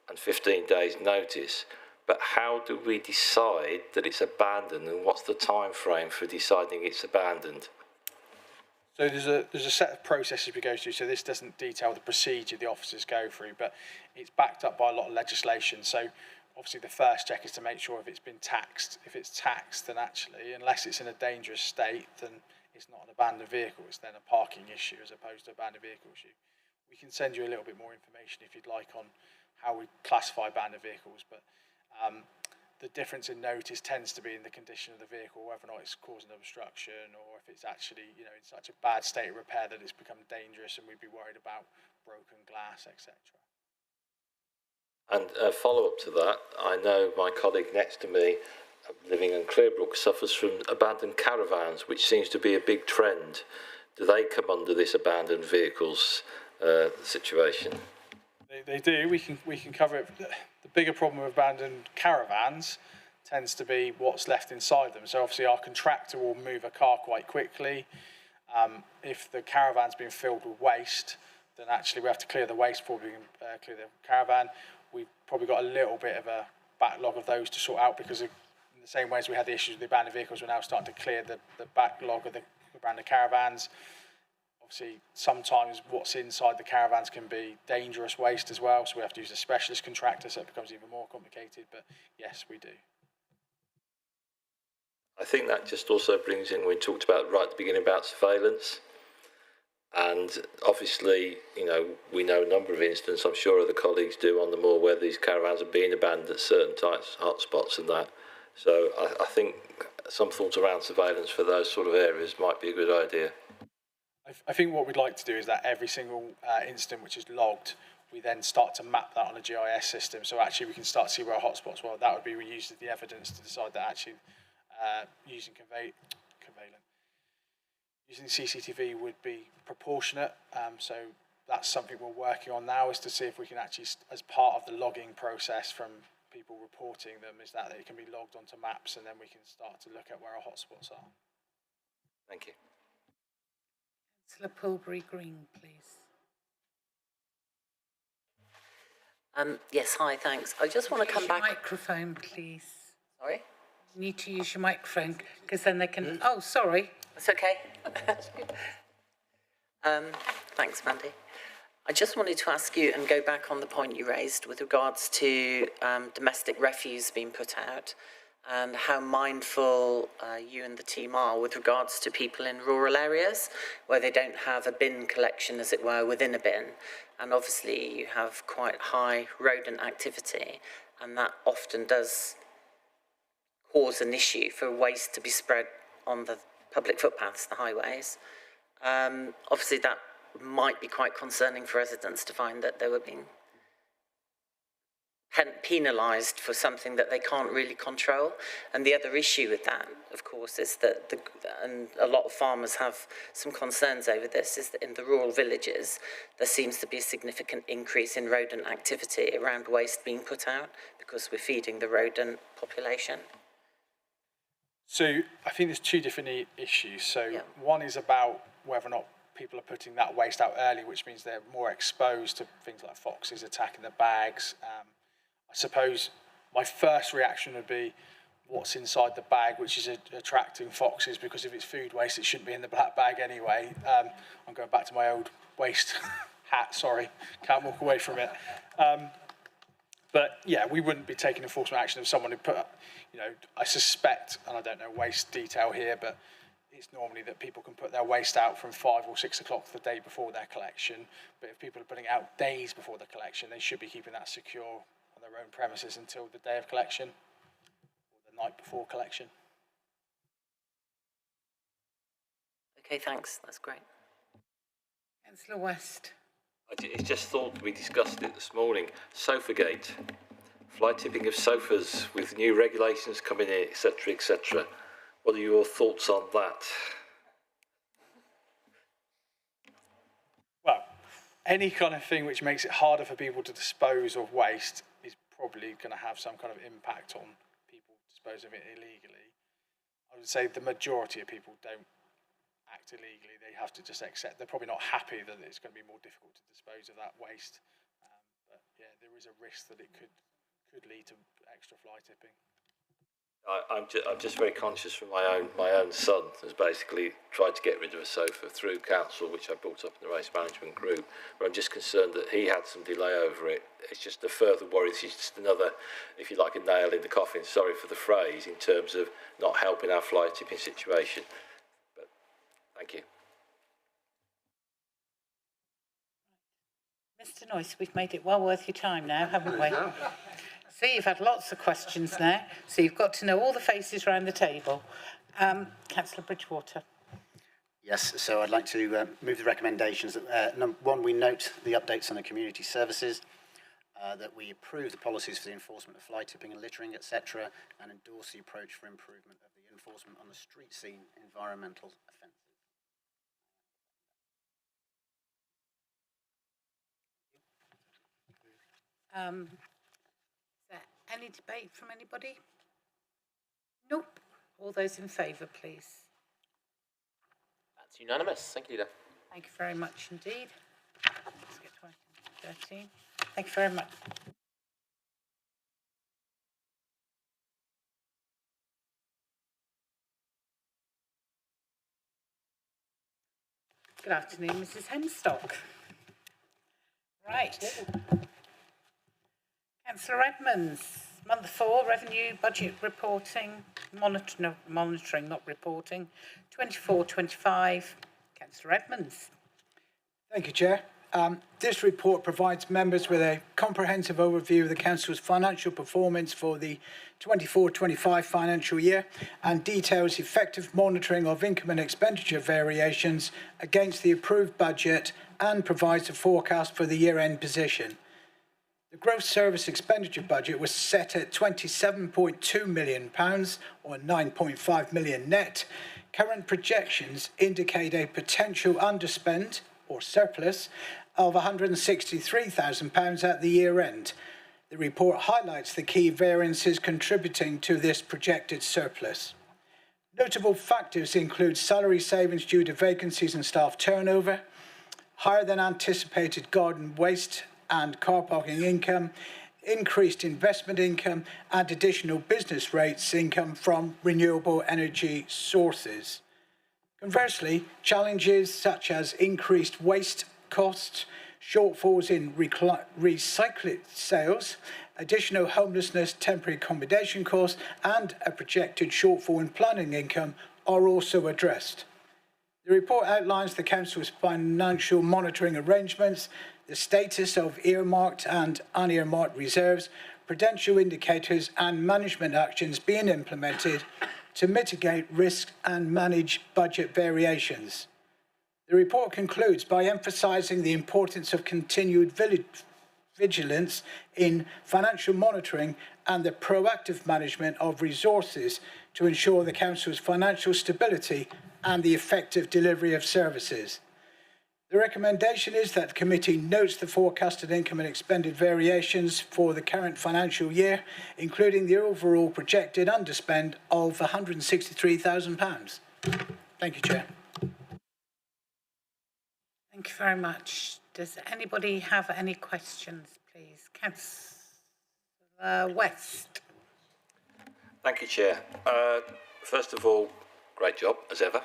Speaker 12: and 15 days notice, but how do we decide that it's abandoned, and what's the time frame for deciding it's abandoned?
Speaker 17: So there's a set of processes we go through. So this doesn't detail the procedure the officers go through, but it's backed up by a lot of legislation. So obviously the first check is to make sure if it's been taxed. If it's taxed, then actually, unless it's in a dangerous state, then it's not an abandoned vehicle. It's then a parking issue as opposed to abandoned vehicle issue. We can send you a little bit more information if you'd like on how we classify abandoned vehicles, but the difference in notice tends to be in the condition of the vehicle, whether or not it's causing obstruction, or if it's actually, in such a bad state of repair that it's become dangerous and we'd be worried about broken glass, etc.
Speaker 12: And a follow-up to that, I know my colleague next to me, living in Clearbrook, suffers from abandoned caravans, which seems to be a big trend. Do they come under this abandoned vehicles situation?
Speaker 17: They do. We can cover it. The bigger problem with abandoned caravans tends to be what's left inside them. So obviously our contractor will move a car quite quickly. If the caravan's been filled with waste, then actually we have to clear the waste before we can clear the caravan. We've probably got a little bit of a backlog of those to sort out, because in the same way as we had the issues with the abandoned vehicles, we're now starting to clear the backlog of the abandoned caravans. Obviously, sometimes what's inside the caravans can be dangerous waste as well, so we have to use a specialist contractor, so it becomes even more complicated, but yes, we do.
Speaker 12: I think that just also brings in, we talked about right at the beginning about surveillance, and obviously, we know a number of instances, I'm sure other colleagues do on the moor, where these caravans are being abandoned at certain types, hotspots and that. So I think some thought around surveillance for those sort of areas might be a good idea.
Speaker 17: I think what we'd like to do is that every single incident which is logged, we then start to map that on a GIS system. So actually we can start to see where our hotspots were. That would be used as the evidence to decide that actually using CCTV would be proportionate. So that's something we're working on now, is to see if we can actually, as part of the logging process from people reporting them, is that it can be logged onto maps, and then we can start to look at where our hotspots are.
Speaker 2: Thank you.
Speaker 1: Councillor Pulbury Green, please.
Speaker 18: Yes, hi, thanks. I just want to come back.
Speaker 1: Microphone, please.
Speaker 18: Sorry?
Speaker 1: You need to use your microphone, because then they can... Oh, sorry.
Speaker 18: It's okay. Thanks, Mandy. I just wanted to ask you and go back on the point you raised with regards to domestic refuse being put out, and how mindful you and the team are with regards to people in rural areas where they don't have a bin collection, as it were, within a bin. And obviously you have quite high rodent activity, and that often does cause an issue for waste to be spread on the public footpaths, the highways. Obviously that might be quite concerning for residents to find that they were being penalised for something that they can't really control. And the other issue with that, of course, is that, and a lot of farmers have some concerns over this, is that in the rural villages, there seems to be a significant increase in rodent activity around waste being put out, because we're feeding the rodent population.
Speaker 17: So I think there's two different issues. So one is about whether or not people are putting that waste out early, which means they're more exposed to things like foxes attacking the bags. I suppose my first reaction would be what's inside the bag, which is attracting foxes, because if it's food waste, it shouldn't be in the black bag anyway. I'm going back to my old waste hat, sorry, can't walk away from it. But yeah, we wouldn't be taking enforcement action if someone had put, you know, I suspect, and I don't know waste detail here, but it's normally that people can put their waste out from 5 or 6 o'clock the day before their collection. But if people are putting it out days before the collection, they should be keeping that secure on their own premises until the day of collection or the night before collection.
Speaker 18: Okay, thanks. That's great.
Speaker 1: Councillor West.
Speaker 12: I just thought we discussed it this morning. Sofagate, fly tipping of sofas with new regulations coming in, etc., etc. What are your thoughts on that?
Speaker 17: Well, any kind of thing which makes it harder for people to dispose of waste is probably going to have some kind of impact on people disposing of it illegally. I would say the majority of people don't act illegally. They have to just accept. They're probably not happy that it's going to be more difficult to dispose of that waste. But yeah, there is a risk that it could lead to extra fly tipping.
Speaker 12: I'm just very conscious from my own son has basically tried to get rid of a sofa through council, which I brought up in the waste management group. But I'm just concerned that he had some delay over it. It's just a further worry. It's just another, if you like, a nail in the coffin. Sorry for the phrase, in terms of not helping our fly tipping situation. But thank you.
Speaker 1: Mr. Noyce, we've made it well worth your time now, haven't we? See, you've had lots of questions now, so you've got to know all the faces around the table. Councillor Bridgewater.
Speaker 16: Yes, so I'd like to move the recommendations. Number one, we note the updates on the community services, that we approve the policies for the enforcement of fly tipping and littering, etc., and endorse the approach for improvement of the enforcement on the street scene environmental offences.
Speaker 1: Is there any debate from anybody? Nope. All those in favour, please.
Speaker 2: That's unanimous. Thank you, Leader.
Speaker 1: Thank you very much indeed. Let's get to item 13. Thank you very much. Good afternoon, Mrs. Hemstock. Right. Councillor Edmonds, month 4, revenue, budget reporting, monitoring, not reporting, 24-25. Councillor Edmonds.
Speaker 8: Thank you, Chair. This report provides members with a comprehensive overview of the Council's financial performance for the 24-25 financial year and details effective monitoring of income and expenditure variations against the approved budget and provides a forecast for the year-end position. The gross service expenditure budget was set at £27.2 million, or 9.5 million net. Current projections indicate a potential underspend, or surplus, of £163,000 at the year end. The report highlights the key variances contributing to this projected surplus. Notable factors include salary savings due to vacancies and staff turnover, higher than anticipated garden waste and car parking income, increased investment income, and additional business rates income from renewable energy sources. Conversely, challenges such as increased waste costs, shortfalls in recycled sales, additional homelessness, temporary accommodation costs, and a projected shortfall in planning income are also addressed. The report outlines the Council's financial monitoring arrangements, the status of earmarked and unearmarked reserves, prudential indicators, and management actions being implemented to mitigate risk and manage budget variations. The report concludes by emphasising the importance of continued vigilance in financial monitoring and the proactive management of resources to ensure the Council's financial stability and the effective delivery of services. The recommendation is that the committee notes the forecasted income and expended variations for the current financial year, including the overall projected underspend of £163,000. Thank you, Chair.
Speaker 1: Thank you very much. Does anybody have any questions, please? Councillor West.
Speaker 12: Thank you, Chair. First of all, great job, as ever.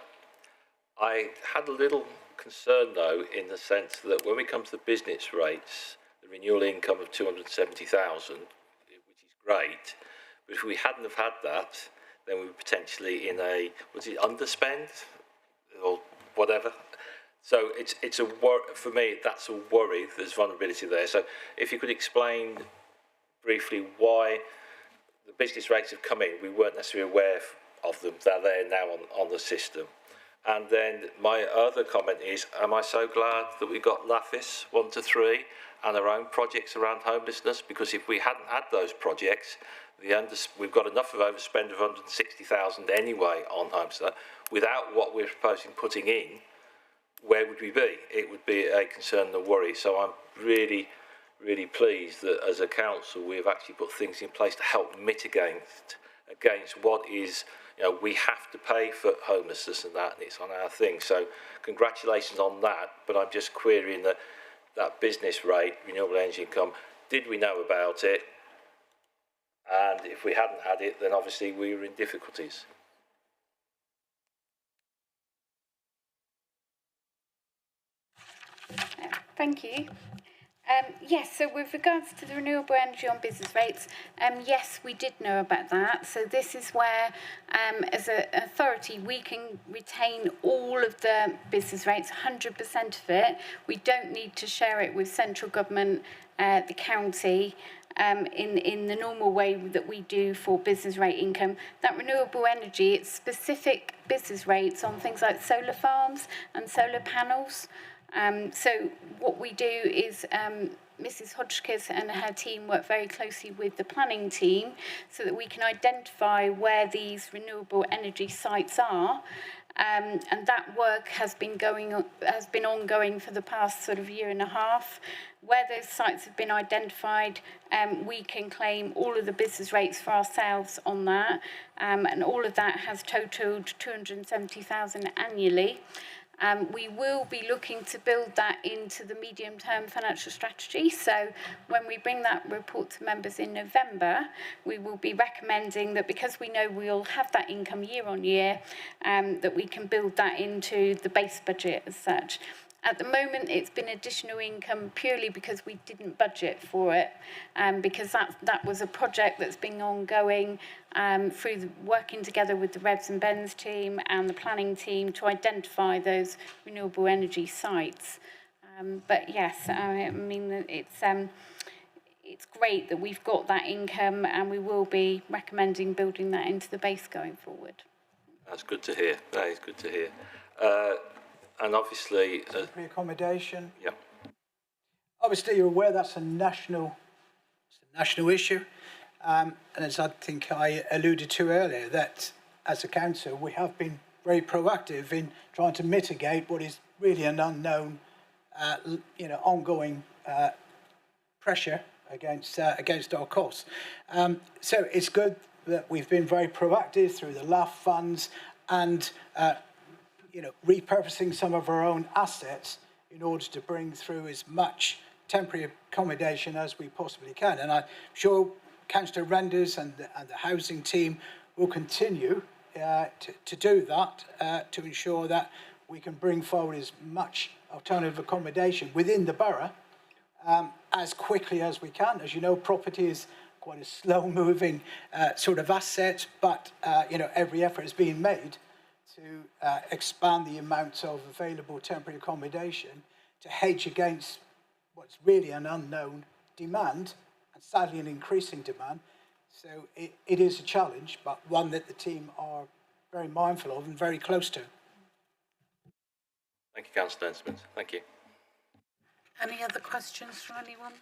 Speaker 12: I had a little concern, though, in the sense that when we come to the business rates, the renewal income of 270,000, which is great, but if we hadn't have had that, then we were potentially in a, was it underspend or whatever? So it's a for me, that's a worry. There's vulnerability there. So if you could explain briefly why the business rates have come in, we weren't necessarily aware of them. They're there now on the system. And then my other comment is, am I so glad that we got LAFIS 1 to 3 and our own projects around homelessness? Because if we hadn't had those projects, we've got enough of overspend of 160,000 anyway on homelessness. Without what we're proposing putting in, where would we be? It would be a concern and a worry. So I'm really, really pleased that as a council we've actually put things in place to help mitigate against what is, you know, we have to pay for homelessness and that, and it's on our thing. So congratulations on that, but I'm just querying that business rate, renewable energy income, did we know about it? And if we hadn't had it, then obviously we were in difficulties.
Speaker 19: Thank you. Yes, so with regards to the renewable energy on business rates, yes, we did know about that. So this is where, as an authority, we can retain all of the business rates, 100% of it. We don't need to share it with central government, the county, in the normal way that we do for business rate income. That renewable energy, it's specific business rates on things like solar farms and solar panels. So what we do is Mrs. Hodgkiss and her team work very closely with the planning team so that we can identify where these renewable energy sites are. And that work has been ongoing for the past sort of year and a half. Where those sites have been identified, we can claim all of the business rates for ourselves on that. And all of that has totaled 270,000 annually. We will be looking to build that into the medium-term financial strategy. So when we bring that report to members in November, we will be recommending that because we know we'll have that income year on year, that we can build that into the base budget as such. At the moment, it's been additional income purely because we didn't budget for it, because that was a project that's been ongoing through working together with the Revs and Bens team and the planning team to identify those renewable energy sites. But yes, I mean, it's great that we've got that income, and we will be recommending building that into the base going forward.
Speaker 12: That's good to hear. That is good to hear. And obviously...
Speaker 8: temporary accommodation.
Speaker 12: Yeah.
Speaker 8: Obviously, you're aware that's a national issue. And as I think I alluded to earlier, that as a council, we have been very proactive in trying to mitigate what is really an unknown, ongoing pressure against our costs. So it's good that we've been very proactive through the LAF funds and, repurposing some of our own assets in order to bring through as much temporary accommodation as we possibly can. And I'm sure Councillor Renders and the housing team will continue to do that, to ensure that we can bring forward as much alternative accommodation within the borough as quickly as we can. As you know, property is quite a slow-moving sort of asset, but every effort is being made to expand the amount of available temporary accommodation to hedge against what's really an unknown demand, and sadly an increasing demand. So it is a challenge, but one that the team are very mindful of and very close to.
Speaker 12: Thank you, Councillor Smith. Thank you.
Speaker 1: Any other questions from anyone?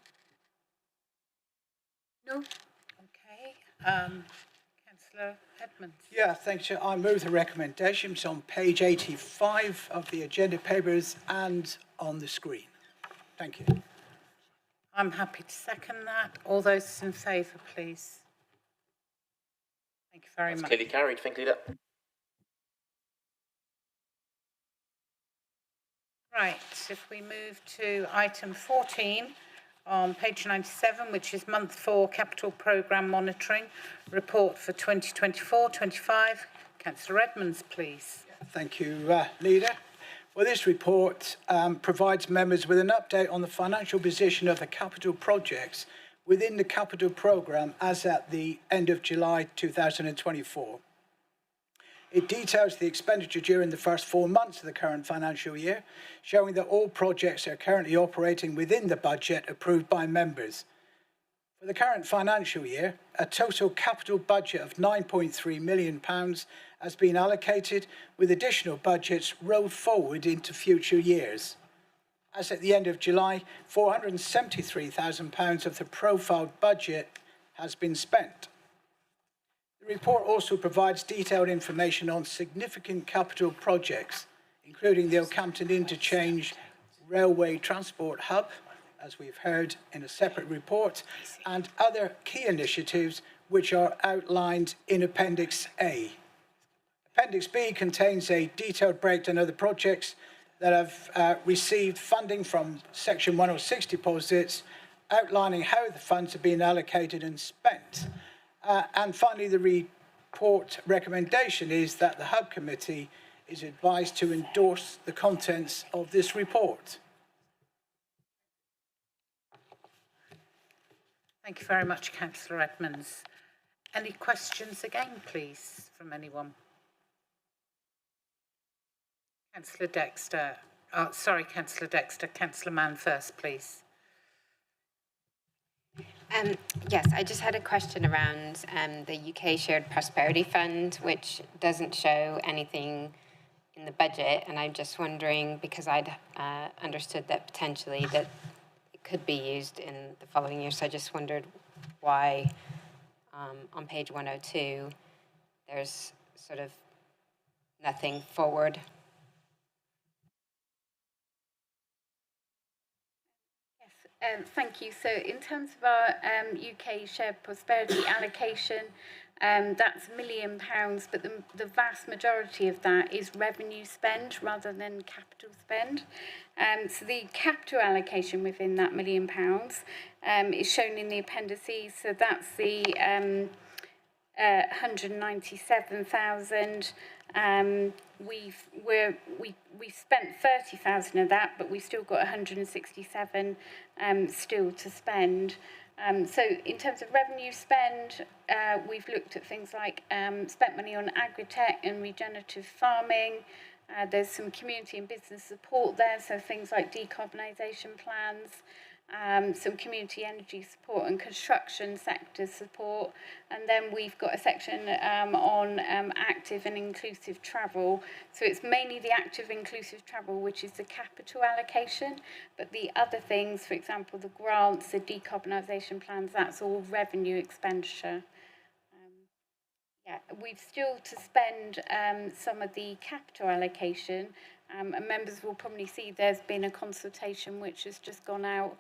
Speaker 1: No? Okay. Councillor Edmonds.
Speaker 8: Yeah, thanks. I move the recommendations on page 85 of the agenda papers and on the screen. Thank you.
Speaker 1: I'm happy to second that. All those in favour, please. Thank you very much.
Speaker 2: Clearly carried. Thank you, Leader.
Speaker 1: Right, if we move to item 14 on page 97, which is month 4 capital programme monitoring report for 2024-25. Councillor Edmonds, please.
Speaker 8: Thank you, Leader. Well, this report provides members with an update on the financial position of the capital projects within the capital programme as at the end of July 2024. It details the expenditure during the first 4 months of the current financial year, showing that all projects are currently operating within the budget approved by members. For the current financial year, a total capital budget of £9.3 million has been allocated, with additional budgets rolled forward into future years. As at the end of July, £473,000 of the profiled budget has been spent. The report also provides detailed information on significant capital projects, including the Oakhampton Interchange Railway Transport Hub, as we've heard in a separate report, and other key initiatives which are outlined in Appendix A. Appendix B contains a detailed breakdown of the projects that have received funding from Section 106 deposits, outlining how the funds have been allocated and spent. And finally, the report recommendation is that the Hub Committee is advised to endorse the contents of this report.
Speaker 1: Thank you very much, Councillor Edmonds. Any questions again, please, from anyone? Councillor Dexter. Sorry, Councillor Dexter. Councillor Mann first, please.
Speaker 11: Yes, I just had a question around the UK Shared Prosperity Fund, which doesn't show anything in the budget, and I'm just wondering, because I'd understood that potentially that it could be used in the following year, so I just wondered why on page 102 there's sort of nothing forward.
Speaker 19: Thank you. So in terms of our UK Shared Prosperity allocation, that's £1 million, but the vast majority of that is revenue spend rather than capital spend. So the capital allocation within that £1 million is shown in the appendices. So that's the 197,000. We spent 30,000 of that, but we've still got 167 still to spend. So in terms of revenue spend, we've looked at things like spent money on agri-tech and regenerative farming, There's some community and business support there, so things like decarbonisation plans, some community energy support and construction sector support. And then we've got a section on active and inclusive travel. So it's mainly the active inclusive travel, which is the capital allocation. But the other things, for example, the grants, the decarbonisation plans, that's all revenue expenditure. Yeah, we've still to spend some of the capital allocation, and members will probably see there's been a consultation which has just gone out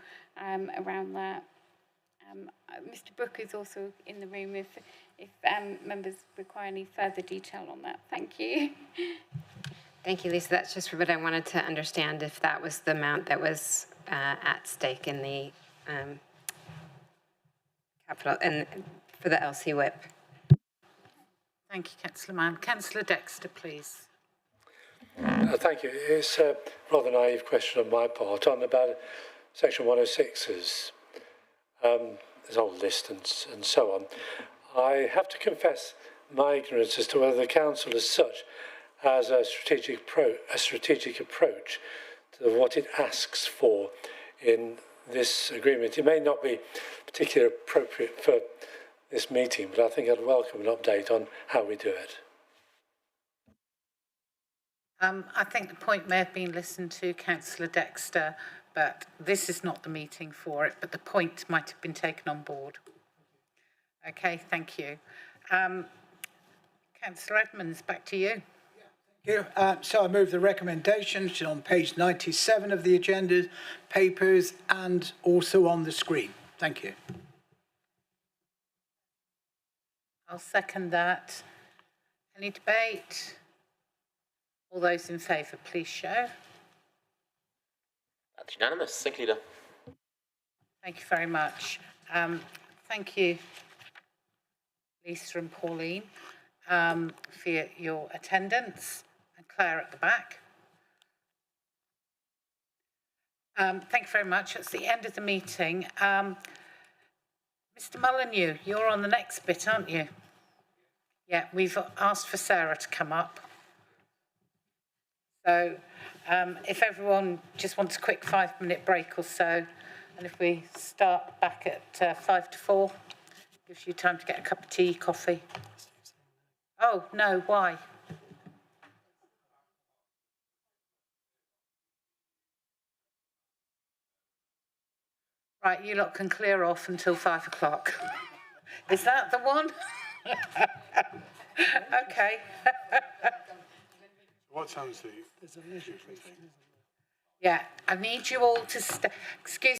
Speaker 19: around that. Mr. Brooke is also in the room if members require any further detail on that. Thank you.
Speaker 11: Thank you, Lisa. That's just what I wanted to understand, if that was the amount that was at stake in the capital and for the LC whip.
Speaker 1: Thank you, Councillor Mann. Councillor Dexter, please.
Speaker 9: Thank you. It's a rather naive question on my part on about Section 106's. There's a whole list and so on. I have to confess my ignorance as to whether the council as such has a strategic approach to what it asks for in this agreement. It may not be particularly appropriate for this meeting, but I think I'd welcome an update on how we do it.
Speaker 1: I think the point may have been listened to, Councillor Dexter, but this is not the meeting for it, but the point might have been taken on board. Okay, thank you. Councillor Edmonds, back to you.
Speaker 8: Thank you. So I move the recommendations on page 97 of the agenda papers and also on the screen. Thank you.
Speaker 1: I'll second that. Any debate? All those in favour, please show.
Speaker 2: That's unanimous. Thank you, Leader.
Speaker 1: Thank you very much. Thank you, Lisa and Pauline, for your attendance, and Claire at the back. Thank you very much. That's the end of the meeting. Mr. Molyneux, you're on the next bit, aren't you? Yeah, we've asked for Sarah to come up. So if everyone just wants a quick 5-minute break or so, and if we start back at 5 to 4, gives you time to get a cup of tea, coffee. Oh, no, why? Right, you lot can clear off until 5 o'clock. Is that the one? Okay.
Speaker 13: What time's the... There's a leisure briefing, isn't there?
Speaker 1: Yeah, I need you all to excuse